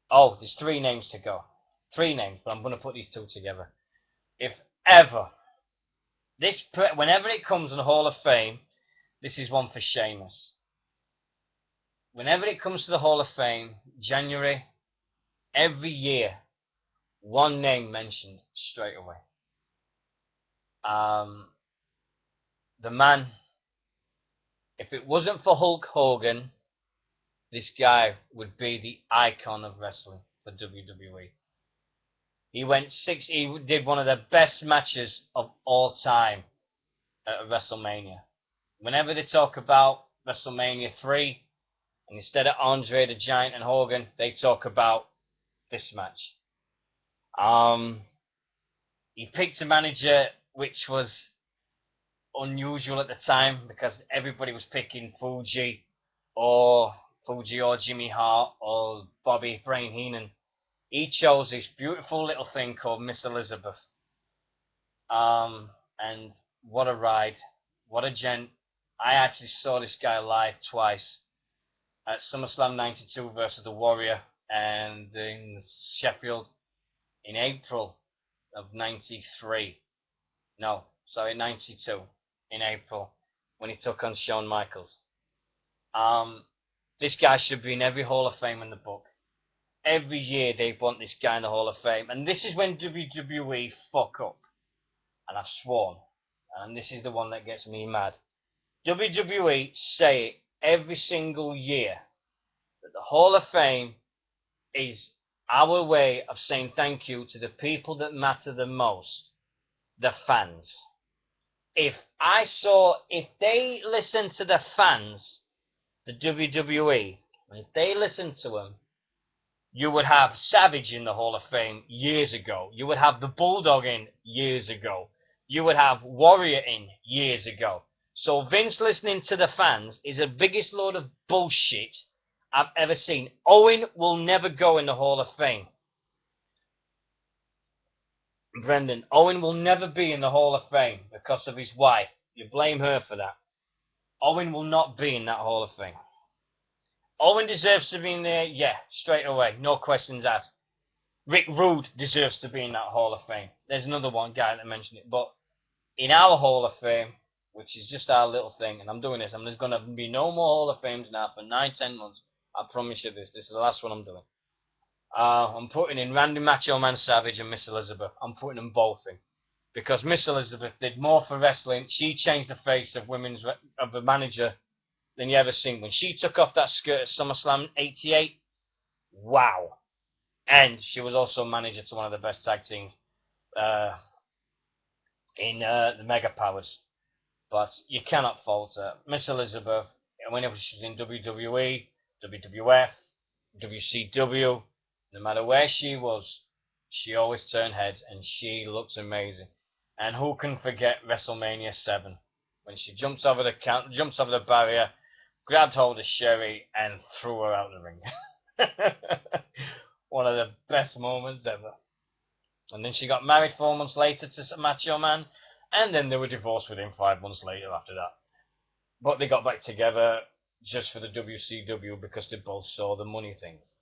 Oh, there's three names to go. Three names, but I'm gonna put these two together. If ever whenever it comes in the Hall of Fame, this is one for Sheamus. Whenever it comes to the Hall of Fame, January, every year, one name mentioned straight away. The man, if it wasn't for Hulk Hogan, this guy would be the icon of wrestling for WWE. He did one of the best matches of all time at WrestleMania. Whenever they talk about WrestleMania 3, and instead of Andre the Giant and Hogan, they talk about this match. He picked a manager which was unusual at the time because everybody was picking Fuji or Jimmy Hart or Bobby Brain Heenan. He chose this beautiful little thing called Miss Elizabeth. And what a ride. What a gent. I actually saw this guy live twice. At SummerSlam 92 versus The Warrior and in Sheffield in April of 93. No, sorry, 92 in April when he took on Shawn Michaels. This guy should be in every Hall of Fame in the book. Every year they want this guy in the Hall of Fame. And this is when WWE fuck up. And I've sworn. And this is the one that gets me mad. WWE say it every single year that the Hall of Fame is our way of saying thank you to the people that matter the most, the fans. If they listen to the fans, the WWE, and if they listen to them, you would have Savage in the Hall of Fame years ago. You would have the Bulldog in years ago. You would have Warrior in years ago. So Vince listening to the fans is the biggest load of bullshit I've ever seen. Owen will never go in the Hall of Fame. Brendan, Owen will never be in the Hall of Fame because of his wife. You blame her for that. Owen will not be in that Hall of Fame. Owen deserves to be in there, yeah, straight away. No questions asked. Rick Rude deserves to be in that Hall of Fame. There's another one guy that mentioned it. But in our Hall of Fame, which is just our little thing, and I'm doing this. And there's going to be no more Hall of Fames now for 9-10 months. I promise you this. This is the last one I'm doing. I'm putting in Randy Macho Man Savage and Miss Elizabeth. I'm putting them both in. Because Miss Elizabeth did more for wrestling. She changed the face of of a manager than you ever seen. When she took off that skirt at SummerSlam '88, wow. And she was also manager to one of the best tag teams in the Mega Powers. But you cannot fault her. Miss Elizabeth, whenever she was in WWE, WWF, WCW, no matter where she was, she always turned heads and she looks amazing. And who can forget WrestleMania 7 when she jumps over the barrier, grabbed hold of Sherry and threw her out the ring. One of the best moments ever. And then she got married 4 months later to Macho Man, and then they were divorced within 5 months later after that. But they got back together just for the WCW because they both saw the money things.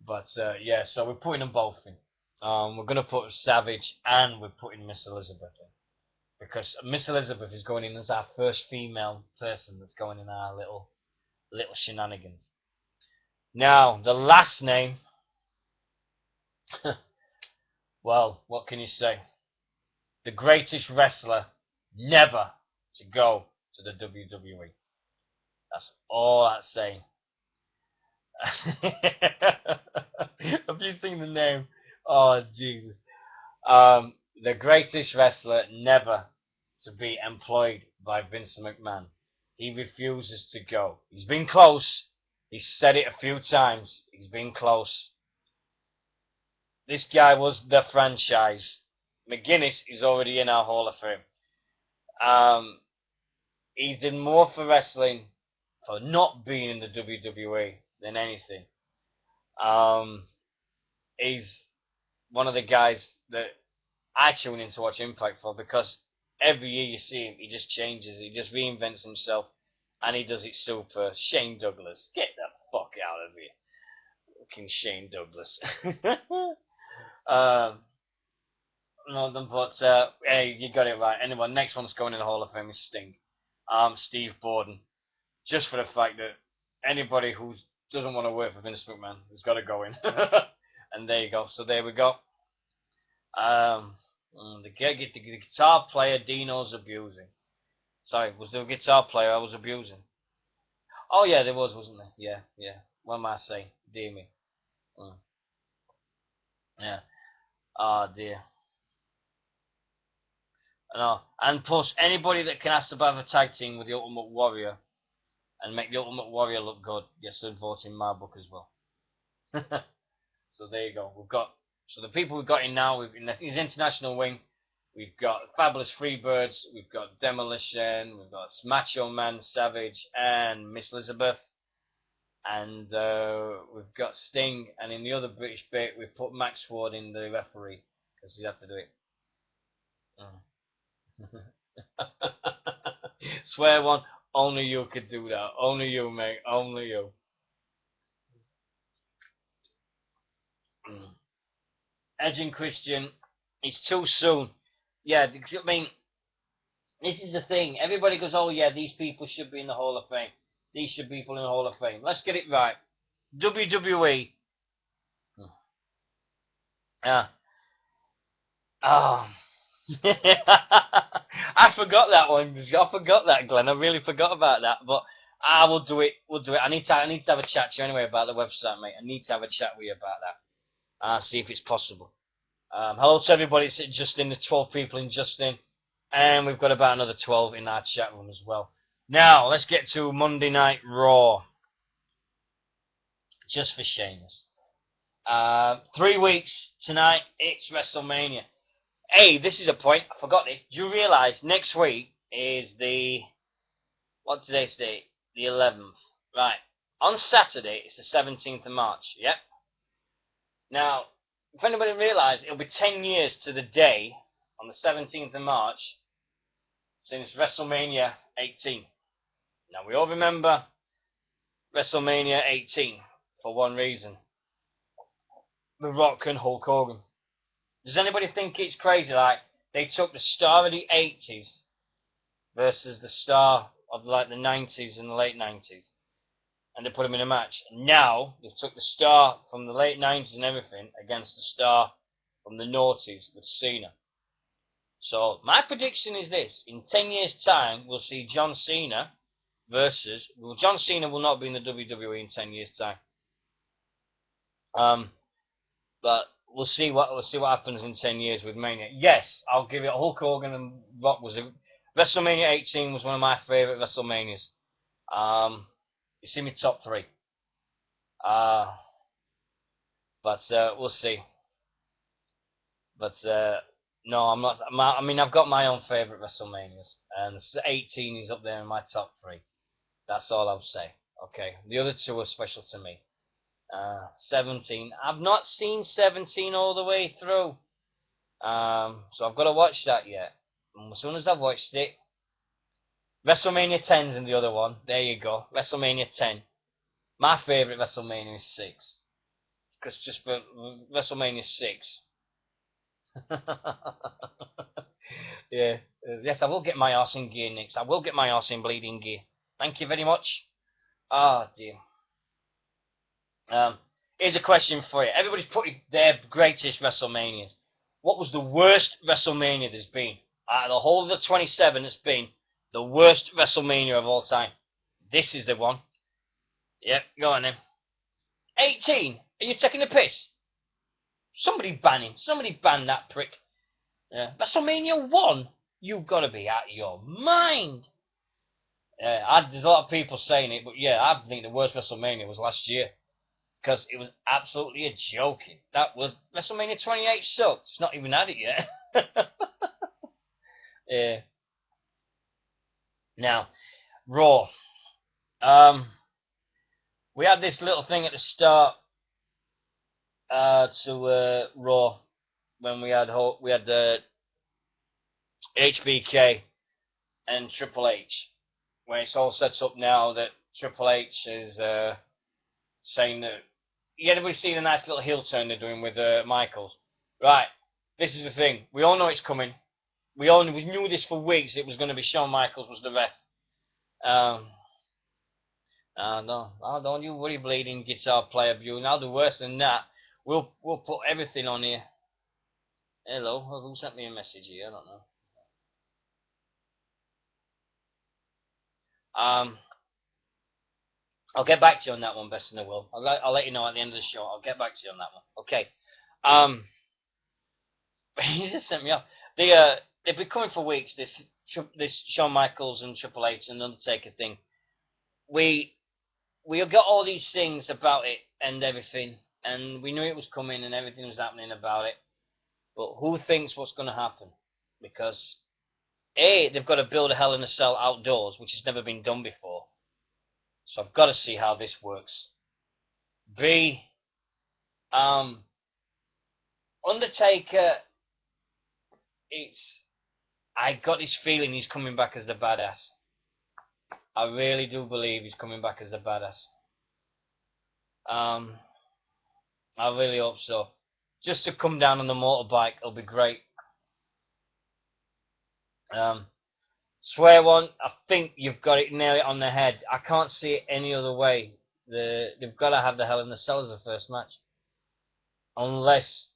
But yeah, so we're putting them both in. We're going to put Savage and we're putting Miss Elizabeth in. Because Miss Elizabeth is going in as our first female person that's going in our little shenanigans. Now, the last name, well, what can you say? The greatest wrestler never to go to the WWE. That's all I'm saying. Have you seen the name? Oh, Jesus. The greatest wrestler never to be employed by Vince McMahon. He refuses to go. He's been close. He's said it a few times. He's been close. This guy was the franchise. McGuinness is already in our Hall of Fame. He's done more for wrestling for not being in the WWE than anything. He's one of the guys that I tune in to watch Impact for because every year you see him, he just changes, he just reinvents himself, and he does it super. Shane Douglas, get the fuck out of here, fucking Shane Douglas. No, but hey, you got it right. Anyway, next one's going in the Hall of Fame is Sting. Steve Borden, just for the fact that anybody who doesn't want to work for Vince McMahon has got to go in. And there you go. So there we go. The guitar player Dino's abusing. Sorry, was there a guitar player I was abusing? Oh yeah, there was, wasn't there? Yeah, yeah. What am I saying? Dear me. Yeah. Oh dear. No. And plus, anybody that can ask to have a tag team with the Ultimate Warrior and make the Ultimate Warrior look good gets a vote in my book as well. So there you go. So the people we've got in now, in his international wing, we've got Fabulous Freebirds, we've got Demolition, we've got Macho Man, Savage, and Miss Elizabeth, and we've got Sting, and in the other British bit, we've put Max Ward in the referee because he had to do it. Swear one, only you could do that. Only you, mate. Only you. Edge and Christian, it's too soon. Yeah, I mean, this is the thing. Everybody goes, oh yeah, these people should be in the Hall of Fame. These should be people in the Hall of Fame. Let's get it right. WWE. Ah. Oh. I forgot that one. I forgot that, Glenn. I really forgot about that. But we'll do it. We'll do it. I need to have a chat to you anyway about the website, mate. I need to have a chat with you about that. See if it's possible. Hello to everybody. It's Justin. There's 12 people in Justin. And we've got about another 12 in our chat room as well. Now, let's get to Monday Night Raw. Just for Sheamus. 3 weeks tonight, it's WrestleMania. Hey, this is a point. I forgot this. Do you realise next week is what today's date? The 11th. Right. On Saturday, it's the 17th of March. Yep. Now, if anybody realised, it'll be 10 years to the day on the 17th of March since WrestleMania 18. Now, we all remember WrestleMania 18 for one reason. The Rock and Hulk Hogan. Does anybody think it's crazy? Like, they took the star of the 80s, versus the star of like the 90s and the late 90s, and they put him in a match. Now they've took the star from the late 90s and everything against the star from the noughties with Cena. So my prediction is this: in 10 years' time, we'll see John Cena versus. Well, John Cena will not be in the WWE in 10 years' time. But we'll see what happens in 10 years with Mania. Yes, I'll give it. Hulk Hogan and Rock was WrestleMania 18 was one of my favorite WrestleManias. You see me top 3. But we'll see. But no, I'm not. I mean, I've got my own favorite WrestleManias, and 18 is up there in my top 3. That's all I'll say. Okay, the other 2 are special to me. 17. I've not seen 17 all the way through. So I've got to watch that yet. And as soon as I've watched it, WrestleMania 10's in the other one. There you go. WrestleMania 10. My favourite WrestleMania is 6. Because just for WrestleMania 6. Yeah. Yes, I will get my arse in gear next. I will get my arse in bleeding gear. Thank you very much. Oh, dear. Here's a question for you. Everybody's putting their greatest WrestleManias. What was the worst WrestleMania there's been? Out of the whole of the 27 that's been, the worst WrestleMania of all time. This is the one. Yep, go on then. 18? Are you taking the piss? Somebody ban him. Somebody ban that prick. Yeah. WrestleMania 1? You've got to be out of your mind. There's a lot of people saying it, but yeah, I think the worst WrestleMania was last year. Because it was absolutely a joke. That was WrestleMania 28 sucked. It's not even had it yet. Yeah. Now, Raw. We had this little thing at the start to Raw when we had the HBK and Triple H, when it's all set up now that Triple H is saying that. Yeah, everybody's seen a nice little heel turn they're doing with Michaels. Right, this is the thing. We all know it's coming. We knew this for weeks. It was going to be Shawn Michaels was the ref. No, don't you worry, bleeding guitar player Bune. I'll do worse than that. We'll put everything on here. Hello, who sent me a message here? I don't know. I'll get back to you on that one, best in the world. I'll let you know at the end of the show. I'll get back to you on that one. Okay. He just sent me off. They've been coming for weeks. This Shawn Michaels and Triple H and Undertaker thing. We got all these things about it and everything, and we knew it was coming and everything was happening about it. But who thinks what's going to happen? Because A, they've got to build a Hell in a Cell outdoors, which has never been done before. So I've got to see how this works. B, Undertaker, I got this feeling he's coming back as the badass. I really do believe he's coming back as the badass. I really hope so. Just to come down on the motorbike, it'll be great. Swear one, I think you've got it, nail it on the head. I can't see it any other way. They've got to have the Hell in the Cell as the first match. Unless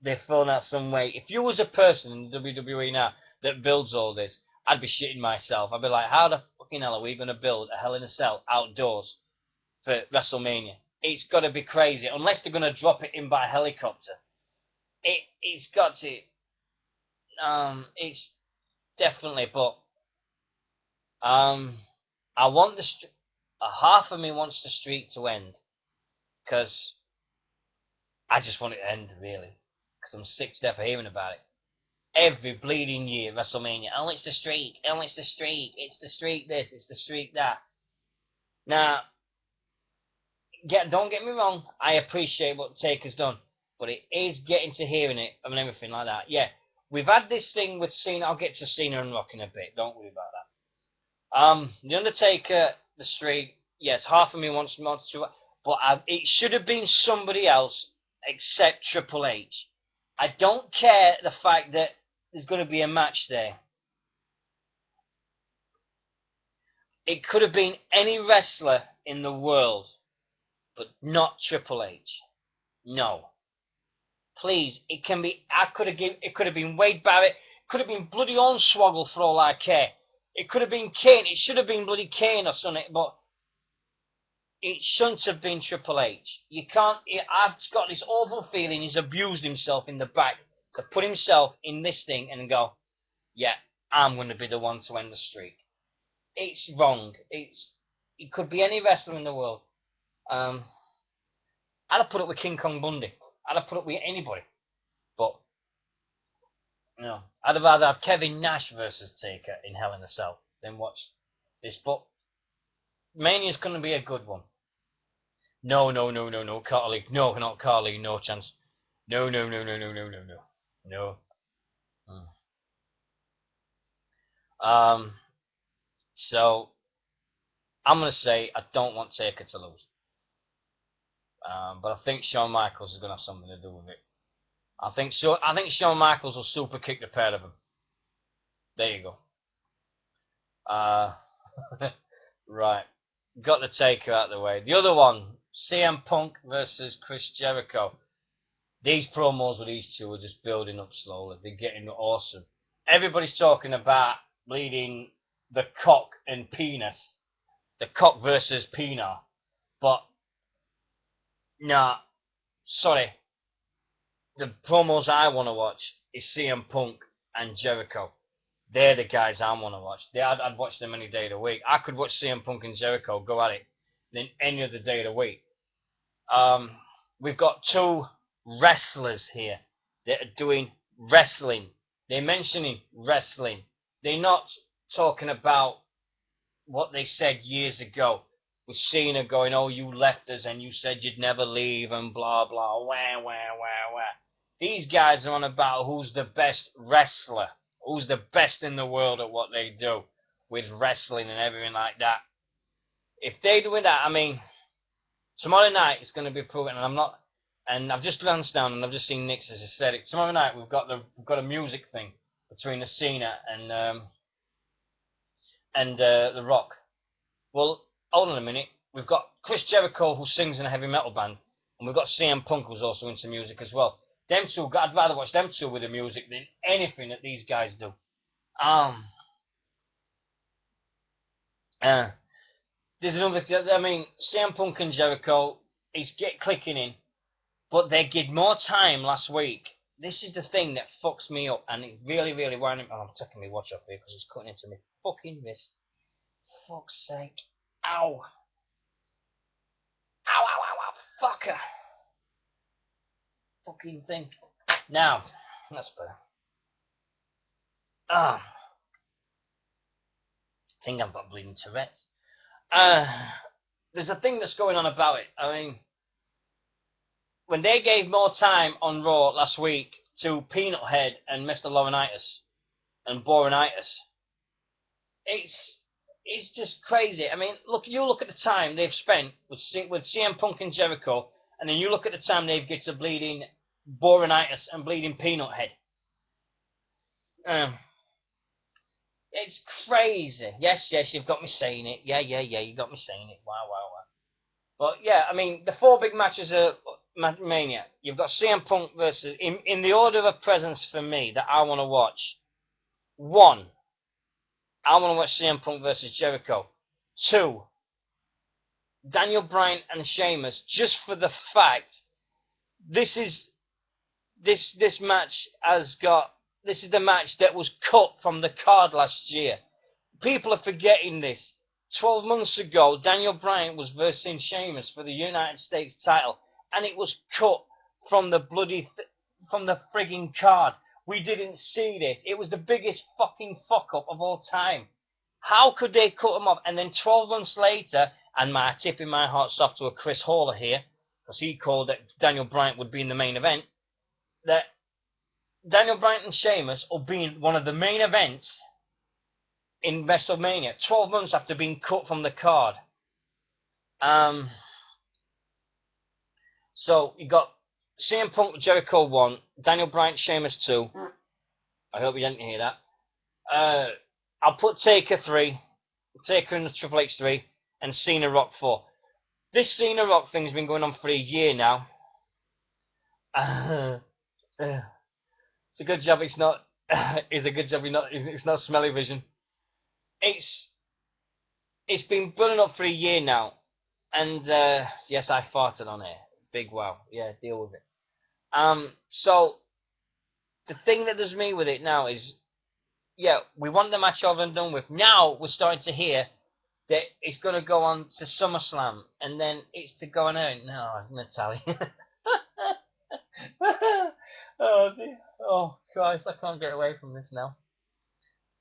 they've thrown out some way. If you was a person in WWE now that builds all this, I'd be shitting myself. I'd be like, how the fucking hell are we going to build a Hell in a Cell outdoors for WrestleMania? It's got to be crazy. Unless they're going to drop it in by helicopter. It's got to. It's definitely, but I want half of me wants the streak to end, because I just want it to end, really, because I'm sick to death of hearing about it. Every bleeding year, WrestleMania, oh, it's the streak, oh, it's the streak, it's the streak this, it's the streak that. Now, don't get me wrong, I appreciate what Taker's done, but it is getting to hearing it and everything like that. Yeah, we've had this thing with Cena. I'll get to Cena and Rock in a bit, don't worry about that. The Undertaker, the streak, yes, half of me wants to, but it should have been somebody else except Triple H. I don't care the fact that there's going to be a match there. It could have been any wrestler in the world, but not Triple H. No. Please, it can be. It could have been Wade Barrett. It could have been bloody Hornswoggle for all I care. It could have been Kane. It should have been bloody Kane or something. But it shouldn't have been Triple H. You can't. I've got this awful feeling he's abused himself in the back to put himself in this thing and go, yeah, I'm going to be the one to end the streak. It's wrong. It could be any wrestler in the world. I'd have put it with King Kong Bundy. I'd have put it with anybody. But no, I'd rather have Kevin Nash versus Taker in Hell in a Cell than watch this. But Mania's going to be a good one. No, Carly. No, not Carly. No chance. No. No. So I'm going to say I don't want Taker to lose. But I think Shawn Michaels is going to have something to do with it. I think Shawn Michaels will super kick the pair of them. There you go. Right. Got the Taker out of the way. The other one, CM Punk versus Chris Jericho. These promos with these two are just building up slowly. They're getting awesome. Everybody's talking about bleeding the cock and penis. The cock versus penis. But, nah, sorry. The promos I want to watch is CM Punk and Jericho. They're the guys I want to watch. I'd watch them any day of the week. I could watch CM Punk and Jericho go at it than any other day of the week. We've got two wrestlers here that are doing wrestling. They're mentioning wrestling. They're not talking about what they said years ago with Cena going, oh, you left us and you said you'd never leave and blah, blah, wah, wah, wah, wah. These guys are on about who's the best wrestler, who's the best in the world at what they do with wrestling and everything like that. If they're doing that, I mean, tomorrow night it's going to be proven, and I've just glanced down and I've just seen Nick's as I said it. Tomorrow night we've got a music thing between the Cena and The Rock. Well, hold on a minute. We've got Chris Jericho who sings in a heavy metal band, and we've got CM Punk who's also into music as well. Them two, I'd rather watch them two with the music than anything that these guys do. There's another. I mean, CM Punk and Jericho is clicking in, but they get more time last week. This is the thing that fucks me up, and it really, really wound me. Oh, I'm taking my watch off here because it's cutting into my fucking wrist. Fuck's sake! Ow! Ow! Fucker! Fucking thing. Now, that's better. I think I've got bleeding Tourette's. There's a thing that's going on about it. I mean, when they gave more time on Raw last week to Peanut Head and Mr. Laurinaitis and Boronitis, it's just crazy. I mean, you look at the time they've spent with CM Punk and Jericho, and then you look at the time they've get to bleeding Boronitis and bleeding Peanut Head. It's crazy. Yes, you've got me saying it. Yeah, you got me saying it. Wow. But yeah, I mean, the four big matches are Mania. You've got CM Punk versus, in the order of presence for me that I want to watch. 1, I want to watch CM Punk versus Jericho. 2, Daniel Bryan and Sheamus, just for the fact this is the match that was cut from the card last year. People are forgetting this. 12 months ago, Daniel Bryan was versing Sheamus for the United States title, and it was cut from the frigging card. We didn't see this. It was the biggest fucking fuck up of all time. How could they cut him off? And then 12 months later, and my tipping my hearts off to a Chris Hawler here, because he called that Daniel Bryan would be in the main event, that Daniel Bryan and Sheamus will be in one of the main events in WrestleMania, 12 months after being cut from the card. So you got CM Punk, Jericho 1, Daniel Bryan, Sheamus 2. I hope you didn't hear that. I'll put Taker 3, Taker in the Triple H 3, and Cena Rock 4. This Cena Rock thing's been going on for a year now. It's a good job it's not. It's a good job it's not smelly vision. It's been building up for a year now, and yes, I farted on it. Big wow. Yeah, deal with it. So the thing that does me with it now is, yeah, we want the match over and done with. Now we're starting to hear that it's going to go on to SummerSlam, and then it's to go on out. No, Natalia. Oh, dear. Oh, Christ, I can't get away from this now.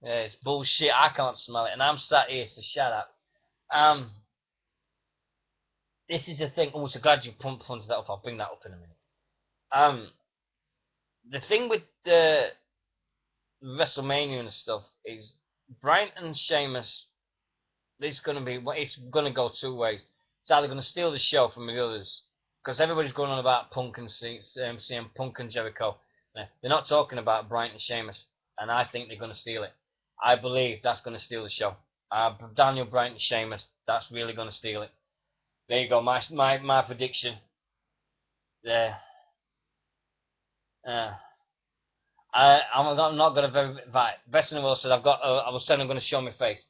Yeah, it's bullshit. I can't smell it, and I'm sat here, so shut up. This is the thing. Oh, so glad you punted that up. I'll bring that up in a minute. The thing with the WrestleMania and stuff is Bryan and Sheamus. It's gonna go two ways. It's either gonna steal the show from the others, because everybody's going on about Punk and CM Punk and Jericho. They're not talking about Bryan and Sheamus, and I think they're gonna steal it. I believe that's gonna steal the show. Daniel Bryan and Sheamus, that's really gonna steal it. There you go, my prediction. There. I'm not gonna right. Best in the world says I was saying I'm gonna show my face.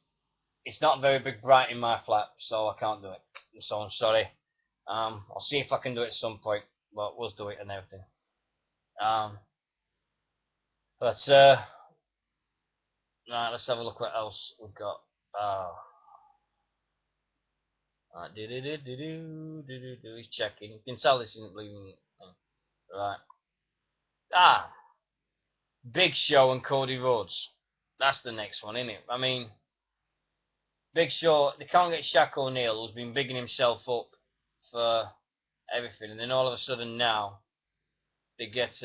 It's not very big bright in my flat, so I can't do it. So I'm sorry. I'll see if I can do it at some point. Well, we'll do it and everything. But right, let's have a look what else we've got. He's checking. You can tell this isn't believing. Right. Big Show and Cody Rhodes. That's the next one, isn't it? I mean, Big Show, they can't get Shaq O'Neal, who's been bigging himself up for everything, and then all of a sudden now they get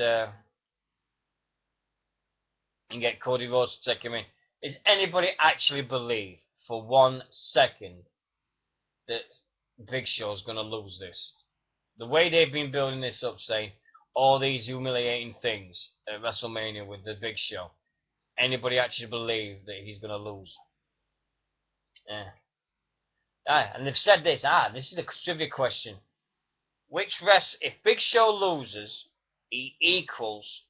Cody Rhodes to take him in. Does anybody actually believe for 1 second that Big Show's going to lose this? The way they've been building this up, saying all these humiliating things at WrestleMania with the Big Show, anybody actually believe that he's going to lose? Yeah. And they've said this. This is a trivia question. If Big Show loses, he equals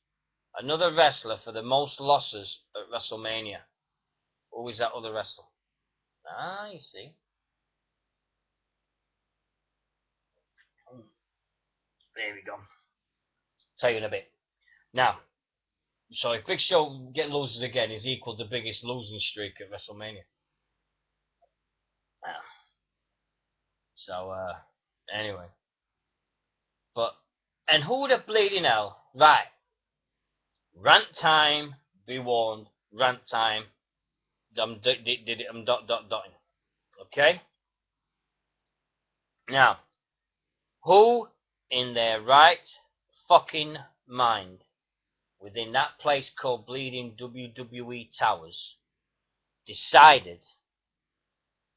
another wrestler for the most losses at WrestleMania. Who is that other wrestler? You see. There we go. Tell you in a bit. Now, so if Big Show loses again, he's equal the biggest losing streak at WrestleMania. So, anyway. And who would have bleeding hell? Right. Rant time, be warned. Rant time. I'm dotting. Okay? Now, who in their right fucking mind within that place called Bleeding WWE Towers decided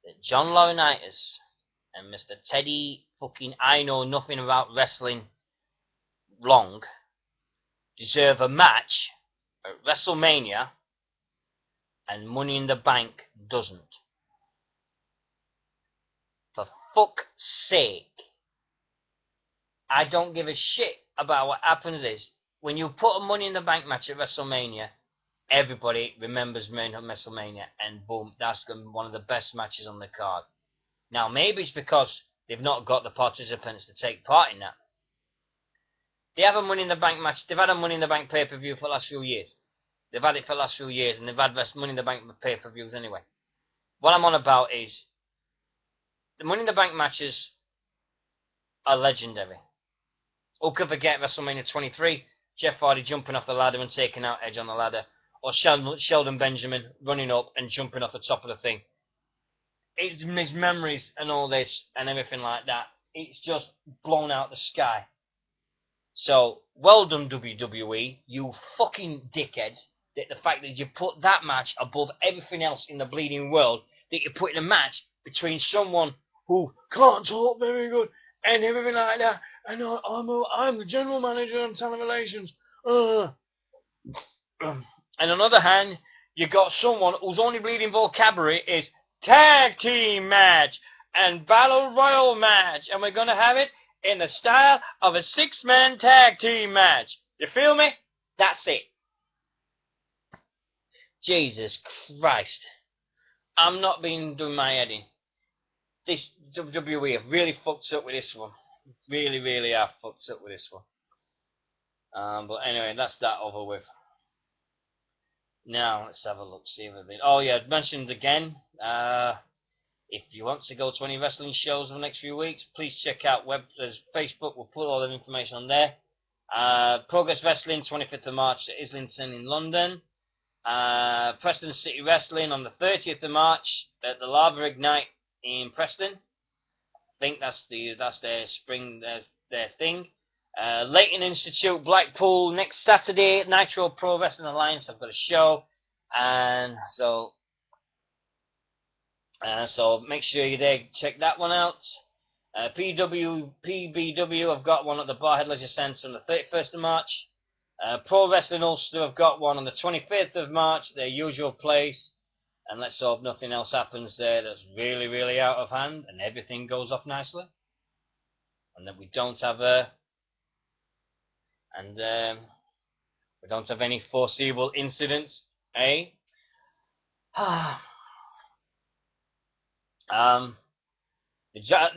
that John Laurinaitis and Mr. Teddy fucking I know nothing about wrestling Long deserve a match at WrestleMania and Money in the Bank doesn't? For fuck's sake. I don't give a shit about what happens is when you put a Money in the Bank match at WrestleMania, everybody remembers WrestleMania, and boom, that's one of the best matches on the card. Now, maybe it's because they've not got the participants to take part in that. They have a Money in the Bank match. They've had a Money in the Bank pay-per-view for the last few years. They've had it for the last few years, and they've had Money in the Bank pay-per-views anyway. What I'm on about is the Money in the Bank matches are legendary. Who could forget WrestleMania 23, Jeff Hardy jumping off the ladder and taking out Edge on the ladder, or Shelton Benjamin running up and jumping off the top of the thing. It's his memories and all this and everything like that. It's just blown out the sky. So, well done WWE, you fucking dickheads, that the fact that you put that match above everything else in the bleeding world, that you put in a match between someone who can't talk very good and everything like that, and I'm the general manager on talent relations. And on the other hand, you got someone whose only bleeding vocabulary is tag team match and battle royal match, and we're going to have it in the style of a 6-man tag team match. You feel me? That's it. Jesus Christ. I'm not being doing my head in. This WWE have really fucked up with this one. Really, really have fucked up with this one. But anyway, that's that over with. Now, let's have a look, see if they... Oh yeah, I mentioned again, if you want to go to any wrestling shows in the next few weeks, please check out Facebook. We'll put all that information on there. Progress Wrestling, 25th of March at Islington in London. Preston City Wrestling on the 30th of March at the Lava Ignite in Preston. I think that's their spring, their thing. Leighton Institute, Blackpool, next Saturday at Nitro Pro Wrestling Alliance. I've got a show, and so make sure you're there. Check that one out. PBW, I've got one at the Barhead Leisure Centre on the 31st of March. Pro Wrestling Ulster, I've got one on the 25th of March, their usual place. And let's hope nothing else happens there that's really, really out of hand, and everything goes off nicely, and that we don't have we don't have any foreseeable incidents, eh? The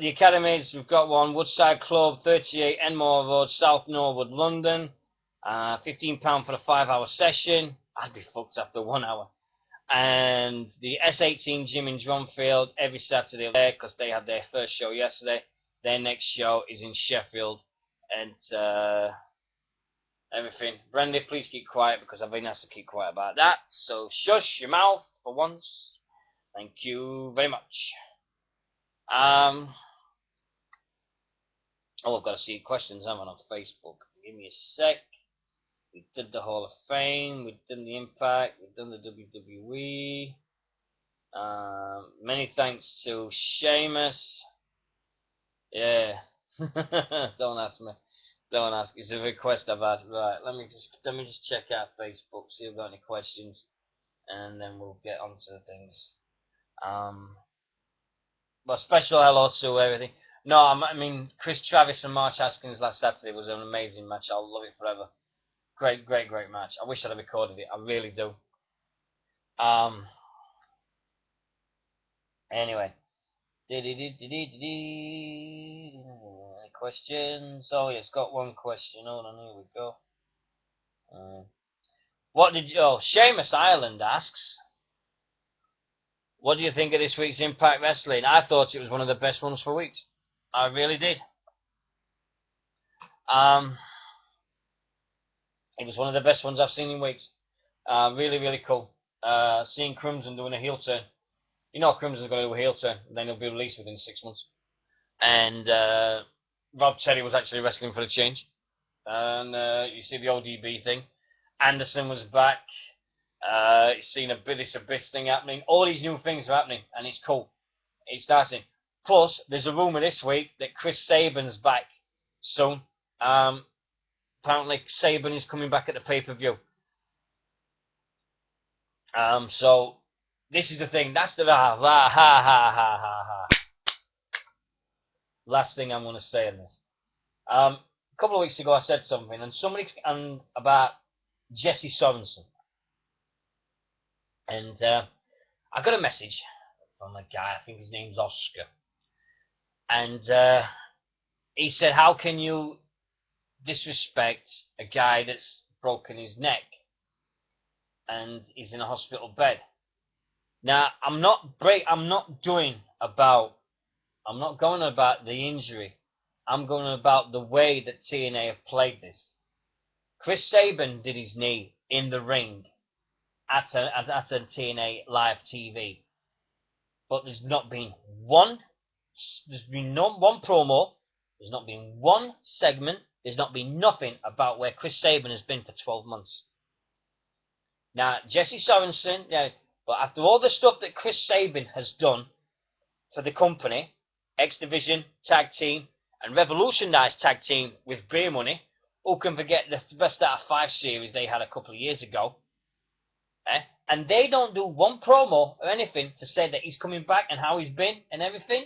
academies, we've got one, Woodside Club, 38 Enmore Road, South Norwood, London. £15 for the 5-hour session. I'd be fucked after 1 hour. And the S18 gym in Dronfield every Saturday there, because they had their first show yesterday. Their next show is in Sheffield, and everything. Brandy, please keep quiet, because I've been asked to keep quiet about that. So shush your mouth for once. Thank you very much. Oh, I've got to see questions, haven't I, on Facebook. Give me a sec. We did the Hall of Fame, we've done the Impact, we've done the WWE. Many thanks to Sheamus. Yeah. Don't ask me. Don't ask. It's a request I've had. Right, let me just check out Facebook, see if I've got any questions, and then we'll get on to the things. But special hello to everything. No, I mean, Chris Travis and March Haskins last Saturday was an amazing match. I'll love it forever. Great match. I wish I'd have recorded it. I really do. Anyway. Any questions? Oh, yeah, it's got one question. Hold on, here we go. Seamus Ireland asks, what do you think of this week's Impact Wrestling? I thought it was one of the best ones for weeks. I really did. It was one of the best ones I've seen in weeks. Really, really cool. Seeing Crimson doing a heel turn. You know Crimson's going to do a heel turn, and then he'll be released within 6 months. And Rob Terry was actually wrestling for the change. And you see the ODB thing. Anderson was back. You've seen this Abyss thing happening. All these new things are happening, and it's cool. It's starting. Plus, there's a rumour this week that Chris Sabin's back soon. Apparently, Sabin is coming back at the pay-per-view. So, this is the thing. That's the last thing I'm going to say on this. A couple of weeks ago, I said something, and about Jesse Sorensen. And I got a message from a guy, I think his name's Oscar. And he said, how can you disrespect a guy that's broken his neck and he's in a hospital bed? Now, I'm not going about the injury. I'm going about the way that TNA have played this. Chris Sabin did his knee in the ring at a TNA live TV, but there's not been one promo, there's not been one segment, there's not been nothing about where Chris Sabin has been for 12 months. Now, Jesse Sorensen, but after all the stuff that Chris Sabin has done for the company, X Division, Tag Team, and revolutionized Tag Team with Beer Money, who can forget the Best Out of 5 series they had a couple of years ago? and they don't do one promo or anything to say that he's coming back and how he's been and everything.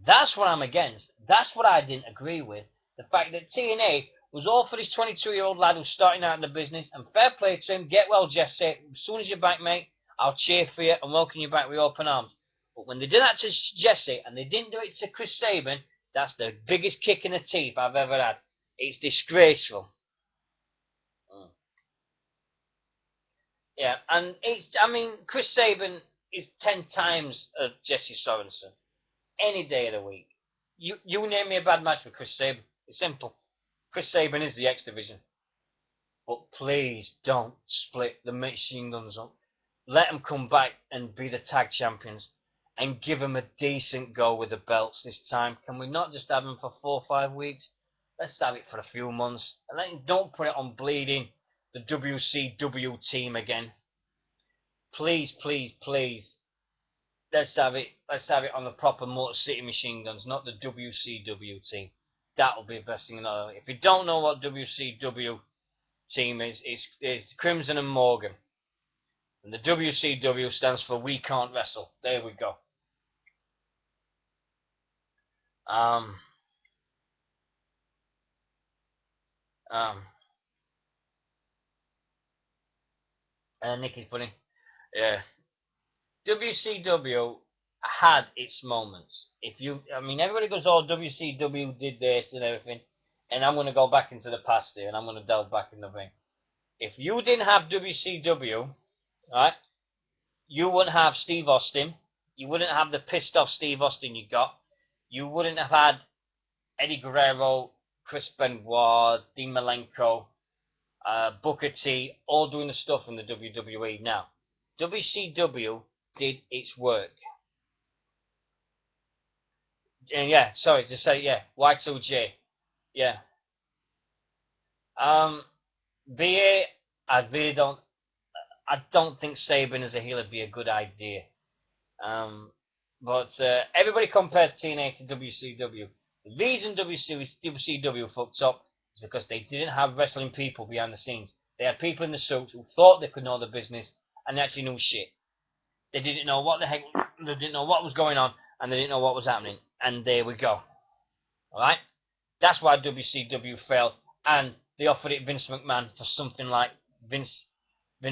That's what I'm against. That's what I didn't agree with. The fact that TNA was all for this 22-year-old lad who's starting out in the business, and fair play to him. Get well, Jesse. As soon as you're back, mate, I'll cheer for you and welcome you back with open arms. But when they did that to Jesse and they didn't do it to Chris Sabin, that's the biggest kick in the teeth I've ever had. It's disgraceful. Yeah, and Chris Sabin is 10 times Jesse Sorensen any day of the week. You name me a bad match with Chris Sabin. It's simple. Chris Sabin is the X Division. But please don't split the Machine Guns up. Let them come back and be the tag champions and give them a decent go with the belts this time. Can we not just have them for 4 or 5 weeks? Let's have it for a few months. And don't put it on bleeding the WCW team again. Please, please, please. Let's have it on the proper Motor City Machine Guns, not the WCW team. That'll be the best thing. If you don't know what WCW team is, it's Crimson and Morgan. And the WCW stands for We Can't Wrestle. There we go. Nikki's funny. Yeah. WCW had its moments. Everybody goes, oh, WCW did this and everything, and I'm going to go back into the past here, and I'm going to delve back in the ring. If you didn't have WCW, right, you wouldn't have Steve Austin. You wouldn't have the pissed off Steve Austin you got. You wouldn't have had Eddie Guerrero, Chris Benoit, Dean Malenko, Booker T, all doing the stuff in the WWE. Now, WCW did its work. And yeah, sorry to say, yeah, Y2J, yeah. BA, I don't think Sabin as a heel would be a good idea. But everybody compares TNA to WCW. The reason WCW fucked up is because they didn't have wrestling people behind the scenes. They had people in the suits who thought they could know the business and they actually knew shit. They didn't know what the heck, they didn't know what was going on, and they didn't know what was happening. And there we go. Alright? That's why WCW failed, and they offered it Vince McMahon for something like Vincent. I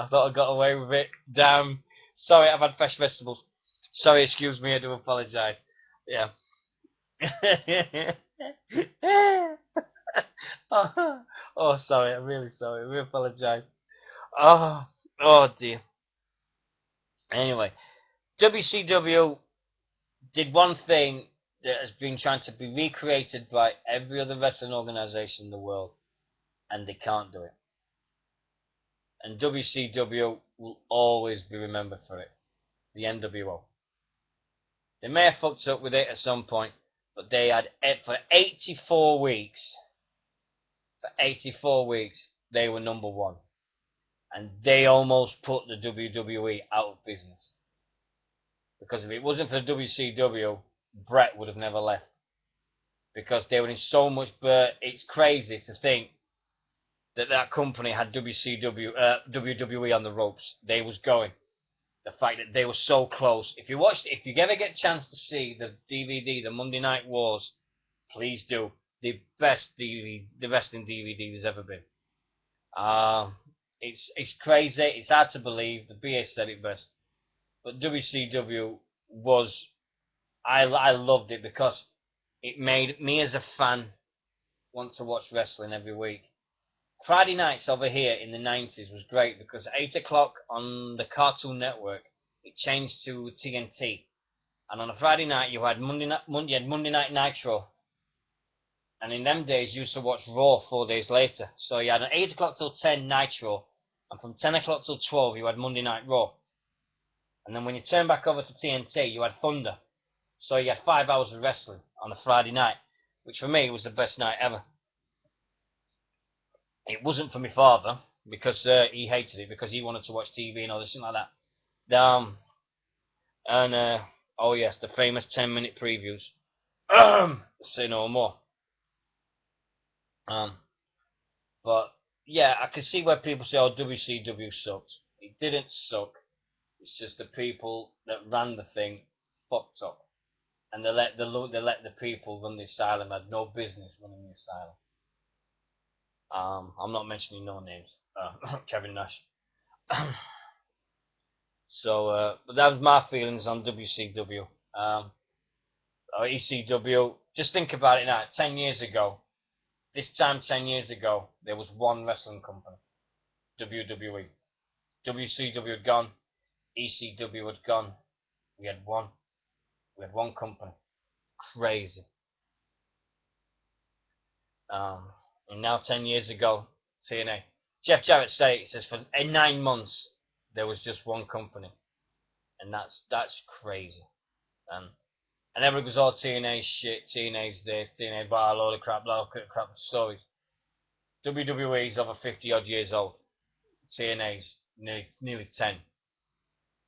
thought I got away with it. Damn. Sorry, I've had fresh vegetables. Sorry, excuse me, I do apologise. Yeah. oh, sorry, I'm really sorry. We apologise. Oh dear. Anyway, WCW did one thing that has been trying to be recreated by every other wrestling organisation in the world, and they can't do it. And WCW will always be remembered for it. The NWO. They may have fucked up with it at some point, but they had for 84 weeks. For 84 weeks, they were number one. And they almost put the WWE out of business. Because if it wasn't for WCW, Brett would have never left. Because they were in so much, but it's crazy to think that company had WWE on the ropes. They was going. The fact that they were so close. If you ever get a chance to see the DVD, the Monday Night Wars, please do. The best wrestling DVD there's ever been. It's crazy. It's hard to believe. The BA said it best. But WCW was, I loved it because it made me as a fan want to watch wrestling every week. Friday nights over here in the 90s was great because at 8 o'clock on the Cartoon Network, it changed to TNT. And on a Friday night, you had Monday Night Nitro. And in them days, you used to watch Raw 4 days later. So you had an 8 o'clock till 10 Nitro. And from 10 o'clock till 12, you had Monday Night Raw. And then when you turned back over to TNT, you had Thunder. So you had 5 hours of wrestling on a Friday night, which for me was the best night ever. It wasn't for my father, because he hated it, because he wanted to watch TV and all this thing like that. Oh yes, the famous 10-minute previews. Say no more. But yeah, I can see where people say, "Oh, WCW sucks." It didn't suck. It's just the people that ran the thing fucked up, and they let the people run the asylum. Had no business running the asylum. I'm not mentioning no names. Kevin Nash. So, but that was my feelings on WCW. Or ECW. Just think about it now. 10 years ago, this time 10 years ago, there was one wrestling company, WWE. WCW had gone, ECW had gone. We had one. We had one company. Crazy. Um, and now 10 years ago, TNA. Jeff Jarrett said it. He says for 9 months there was just one company, and that's crazy. And everyone goes, "Oh, TNA shit, TNA's this, TNA bar, load of crap, stories." WWE's over 50 odd years old. TNA's nearly 10.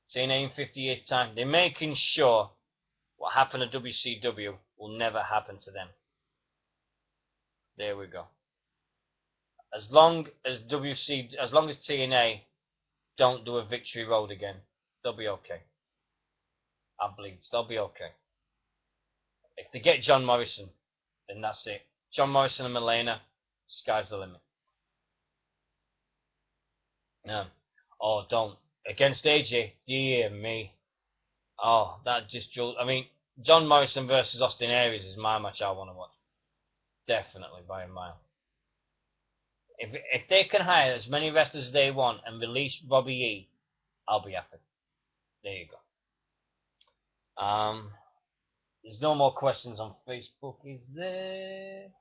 TNA in 50 years' time, they're making sure what happened to WCW will never happen to them. There we go. As long as TNA don't do a Victory Road again, they'll be okay. I believe they'll be okay. If they get John Morrison, then that's it. John Morrison and Melina, sky's the limit. Yeah. Oh, don't. Against AJ, dear me. Oh, that just... I mean, John Morrison versus Austin Aries is my match I want to watch. Definitely, by a mile. If they can hire as many wrestlers as they want and release Robbie E, I'll be happy. There you go. There's no more questions on Facebook, is there?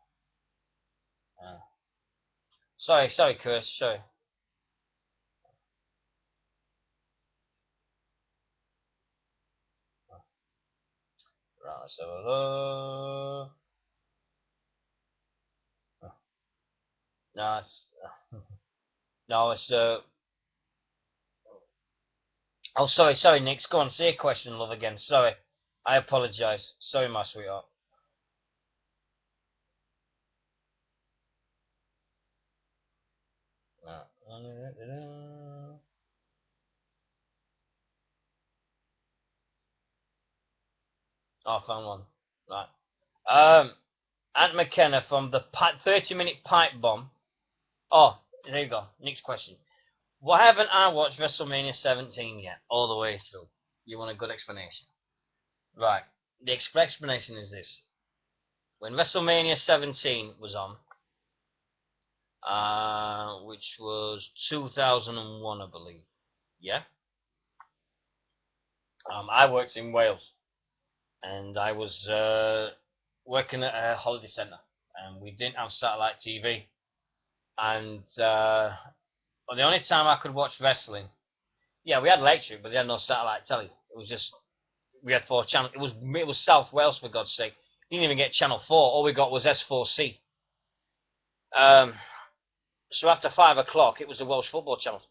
Sorry, Chris. Sorry. Right, so no, it's oh, sorry, Nick. Go on, say a question, love, again. Sorry, I apologise. Sorry, my sweetheart. Oh, I found one. Right. Ant McKenna from the 30-minute pipe bomb. Oh, there you go. Next question. Why haven't I watched WrestleMania 17 yet, all the way through? You want a good explanation? Right. The explanation is this. When WrestleMania 17 was on, which was 2001, I believe. Yeah? I worked in Wales, and I was working at a holiday centre, and we didn't have satellite TV. And the only time I could watch wrestling, yeah, we had electric, but they had no satellite telly. It was just, we had 4 channels. It was South Wales, for God's sake. Didn't even get Channel 4. All we got was S4C. So after 5 o'clock, it was the Welsh football channel.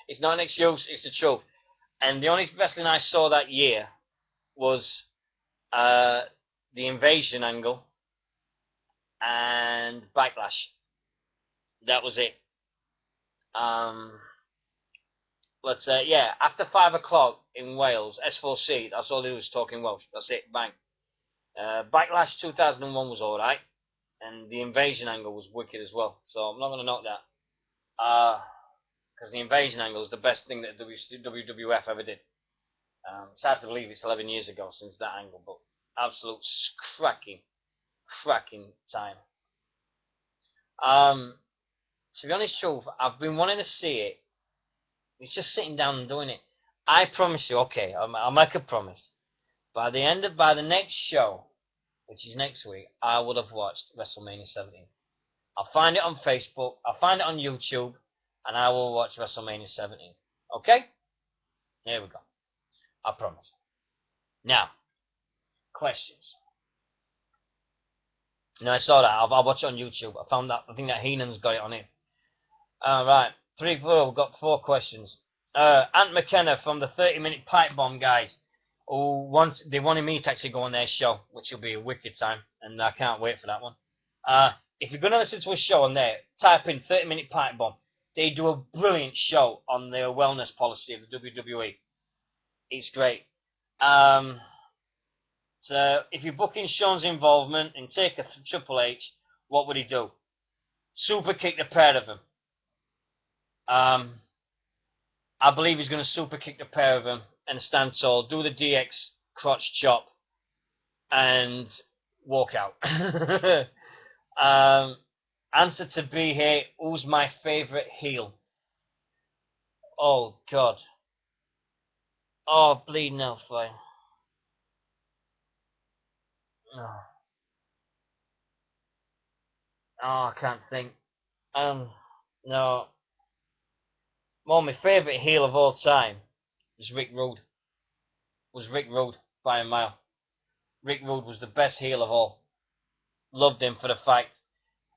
It's not an excuse, it's the truth. And the only wrestling I saw that year was the Invasion angle and Backlash. That was it. Let's say, yeah, after 5 o'clock in Wales, S4C, that's all they was talking Welsh. That's it, bang. Backlash 2001 was alright, and the Invasion angle was wicked as well. So I'm not going to knock that. Because the Invasion angle is the best thing that WWF ever did. It's hard to believe it's 11 years ago since that angle, but absolute cracking time. To be honest, truth, I've been wanting to see it. It's just sitting down and doing it. I promise you, okay, I'll make a promise. By the next show, which is next week, I would have watched WrestleMania 17. I'll find it on Facebook, I'll find it on YouTube, and I will watch WrestleMania 17. Okay? There we go. I promise. Now, questions. No, I saw that. I'll watch it on YouTube. I found that. I think that Heenan's got it on it. Right. 3, 4. We've got 4 questions. Ant McKenna from the 30-minute pipe bomb guys. They wanted me to actually go on their show, which will be a wicked time, and I can't wait for that one. if you're going to listen to a show on there, type in 30-minute pipe bomb. They do a brilliant show on their wellness policy of the WWE. It's great. So if you're booking Shawn's involvement and take a Triple H, what would he do? Super kick the pair of them. I believe he's going to super kick the pair of them and stand tall, do the DX crotch chop, and walk out. Answer to B here. Who's my favourite heel? Oh, God. Oh, bleeding hellfire. Oh. Oh, I can't think. No. Well, my favourite heel of all time is Rick Rude. Was Rick Rude by a mile. Rick Rude was the best heel of all. Loved him for the fact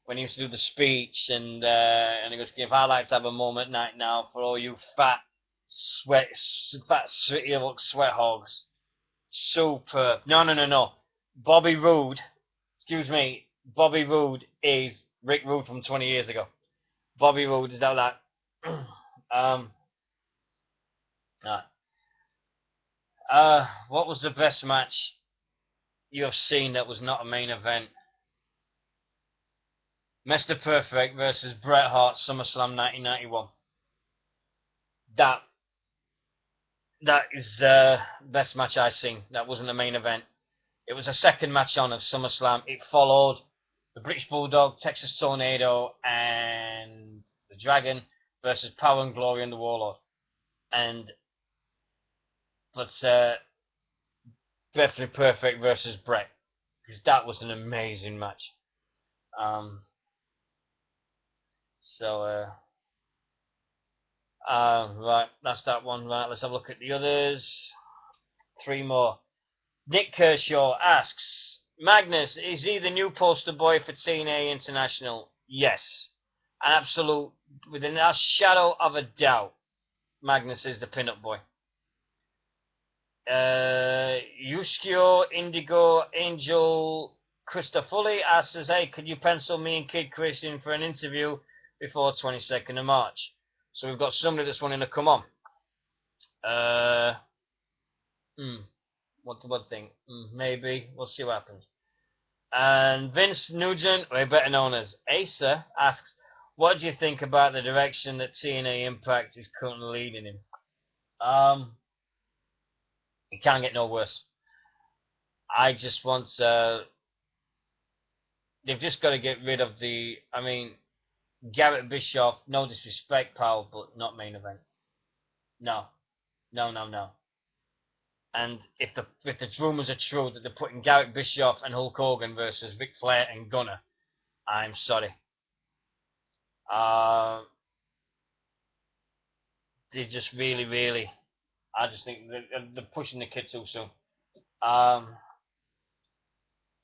when he used to do the speech and he goes, if I like to have a moment night now for all you fat sweat hogs. Superb. No. Bobby Roode, excuse me, Bobby Roode is Rick Rude from 20 years ago. Bobby Roode is that. What was the best match you have seen that was not a main event? Mr. Perfect versus Bret Hart, SummerSlam 1991. That is the best match I've seen. That wasn't a main event. It was a second match on of SummerSlam. It followed the British Bulldog, Texas Tornado, and the Dragon versus Power and Glory and the Warlord. But definitely Perfect versus Bret, because that was an amazing match. Right, that's that one. Right, let's have a look at the others. 3 more. Nick Kershaw asks, Magnus, is he the new poster boy for TNA International? Yes. An absolute, within a shadow of a doubt, Magnus is the pin-up boy. Yushio Indigo Angel Christofoli asks, hey, could you pencil me and Kid Chris in for an interview before 22nd of March? So we've got somebody that's wanting to come on. What thing? Maybe. We'll see what happens. And Vince Nugent, or better known as Asa, asks, what do you think about the direction that TNA Impact is currently leading in? It can't get no worse. I just want they've just got to get rid of Garrett Bischoff, no disrespect, pal, but not main event. No. And if the rumors are true that they're putting Garrett Bischoff and Hulk Hogan versus Ric Flair and Gunner, I'm sorry. They just really, I just think they're pushing the kid too soon.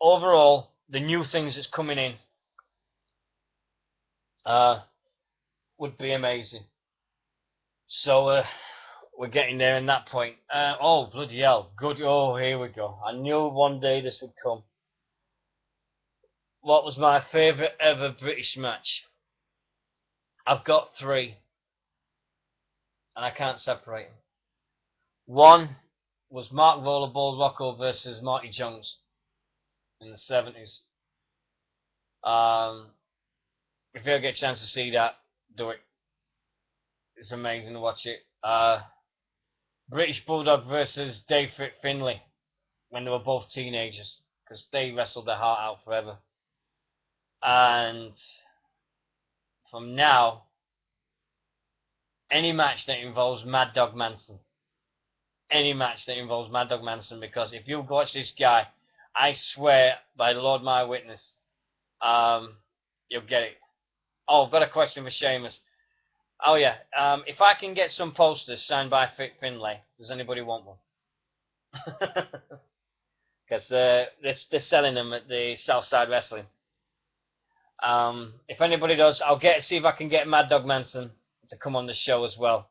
Overall, the new things that's coming in would be amazing. So we're getting there in that point. Oh, bloody hell. Good. Oh, here we go. I knew one day this would come. What was my favourite ever British match? I've got 3. And I can't separate them. One was Mark Rollerball Rocco versus Marty Jones in the 70s. If you ever get a chance to see that, do it. It's amazing to watch it. British Bulldog versus Dave Finlay when they were both teenagers, because they wrestled their heart out forever. And from now, any match that involves Mad Dog Manson. Any match that involves Mad Dog Manson, because if you watch this guy, I swear by the Lord my witness, you'll get it. Oh, I've got a question for Sheamus. Oh yeah, if I can get some posters signed by Finlay, does anybody want one? Because they're selling them at the Southside Wrestling. If anybody does, I'll see if I can get Mad Dog Manson to come on the show as well.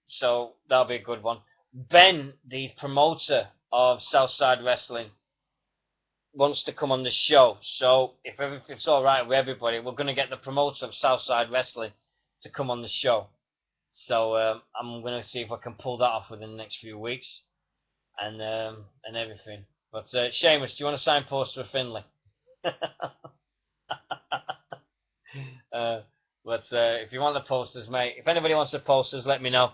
So that'll be a good one. Ben, the promoter of Southside Wrestling, wants to come on the show. So if it's all right with everybody, we're going to get the promoter of Southside Wrestling to come on the show. So I'm going to see if I can pull that off within the next few weeks, and everything. But Seamus, do you want to sign poster for Finley? But if you want the posters, mate, if anybody wants the posters, let me know.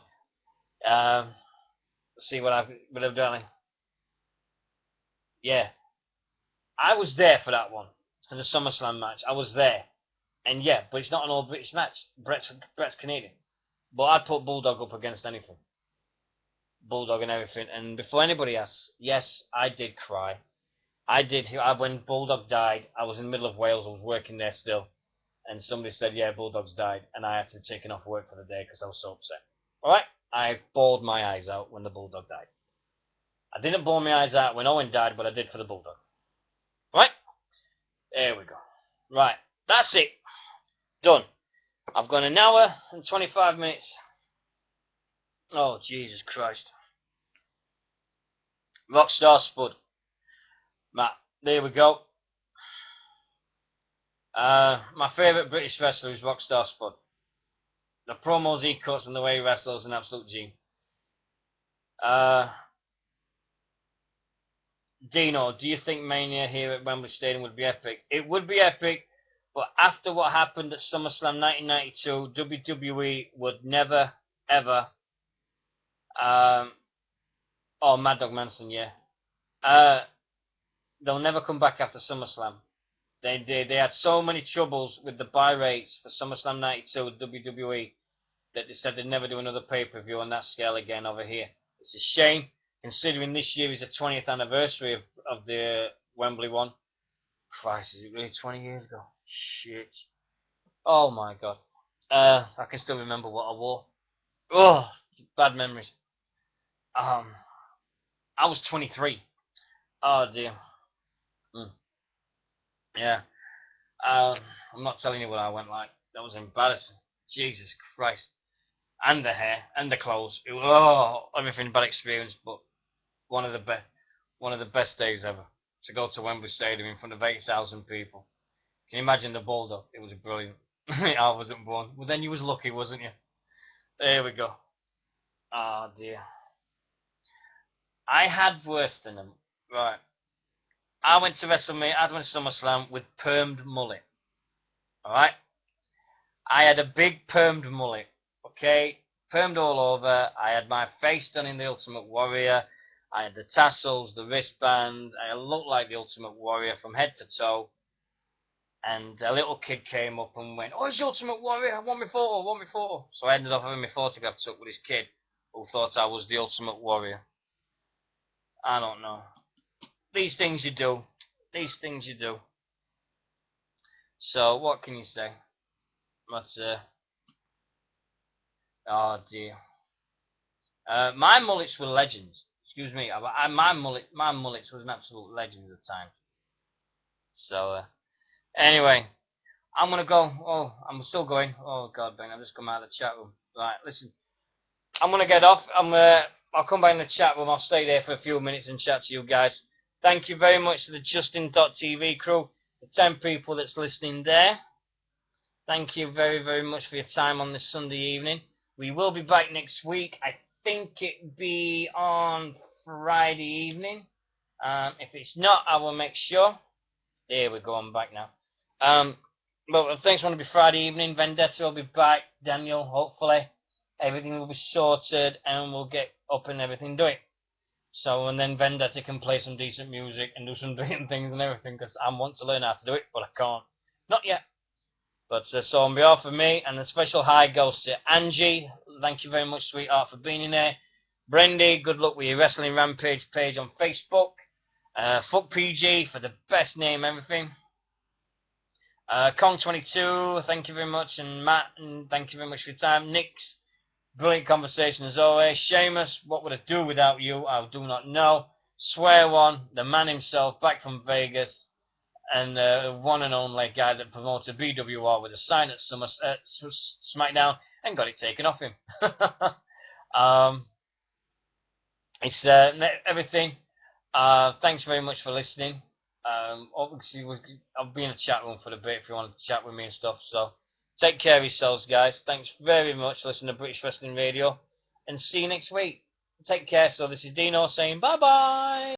See what I've done. Yeah, I was there for that one, for the SummerSlam match. I was there, and yeah, but it's not an all British match. Brett's Canadian, but I'd put Bulldog up against anything. Bulldog and everything. And before anybody asks, yes, I did cry. I did. When Bulldog died, I was in the middle of Wales. I was working there still, and somebody said, "Yeah, Bulldog's died," and I had to be taken off work for the day because I was so upset. All right, I bawled my eyes out when the Bulldog died. I didn't bawl my eyes out when Owen died, but I did for the Bulldog. All right, there we go. Right, that's it. Done. I've gone an hour and 25 minutes. Oh, Jesus Christ. Rockstar Spud. Matt, there we go. My favourite British wrestler is Rockstar Spud. The promos he cuts and the way he wrestles an absolute gene. Dino, do you think Mania here at Wembley Stadium would be epic? It would be epic, but after what happened at SummerSlam 1992, WWE would never, ever... oh, Mad Dog Manson, yeah. They'll never come back after SummerSlam. They had so many troubles with the buy rates for SummerSlam 92 with WWE that they said they'd never do another pay-per-view on that scale again over here. It's a shame, considering this year is the 20th anniversary of the Wembley one. Christ, is it really 20 years ago? Shit. Oh my god. I can still remember what I wore. Oh, bad memories. I was 23. Oh dear. Yeah. I'm not telling you what I went like. That was embarrassing. Jesus Christ. And the hair, and the clothes. Everything bad experience, but one of the best days ever. To go to Wembley Stadium in front of 8,000 people. Can you imagine the Bulldog? It was brilliant. I wasn't born. Well, then you was lucky, wasn't you? There we go. Oh dear. I had worse than them. Right. I went to WrestleMania. I went to SummerSlam with permed mullet. All right. I had a big permed mullet. Okay, permed all over. I had my face done in the Ultimate Warrior. I had the tassels, the wristband. I looked like the Ultimate Warrior from head to toe. And a little kid came up and went, "Oh, it's the Ultimate Warrior. I want my photo. I want my photo." So I ended up having my photograph took with this kid who thought I was the Ultimate Warrior. I don't know. These things you do. These things you do. So what can you say? But oh dear. My mullets were legends. Excuse me. My mullets was an absolute legend at the time. So anyway, I'm gonna go. Oh, I'm still going. Oh God, Ben, I've just come out of the chat room. Right, listen. I'm gonna get off. I'll come back in the chat room. I'll stay there for a few minutes and chat to you guys. Thank you very much to the Justin.tv crew, the 10 people that's listening there. Thank you very, very much for your time on this Sunday evening. We will be back next week. I think it'll be on Friday evening. If it's not, I will make sure. There we go, I'm back now. But I think it's going to be Friday evening. Vendetta will be back. Daniel, hopefully. Everything will be sorted and we'll get up and everything do it. So, and then Vendetta can play some decent music and do some decent things and everything, because I want to learn how to do it, but I can't. Not yet. But so on behalf of me, and a special hi goes to Angie. Thank you very much, sweetheart, for being in there. Brendy, good luck with your Wrestling Rampage page on Facebook. Fuck PG for the best name, everything. Kong22, thank you very much. And Matt, and thank you very much for your time. Nick's, brilliant conversation as always. Seamus, what would I do without you? I do not know. Swear one, the man himself, back from Vegas. And the one and only guy that promoted BWR with a sign at SmackDown and got it taken off him. It's everything. Thanks very much for listening. Obviously, I'll be in the chat room for a bit if you want to chat with me and stuff. So take care of yourselves, guys. Thanks very much for listening to British Wrestling Radio, and see you next week. Take care. So this is Dino saying bye bye.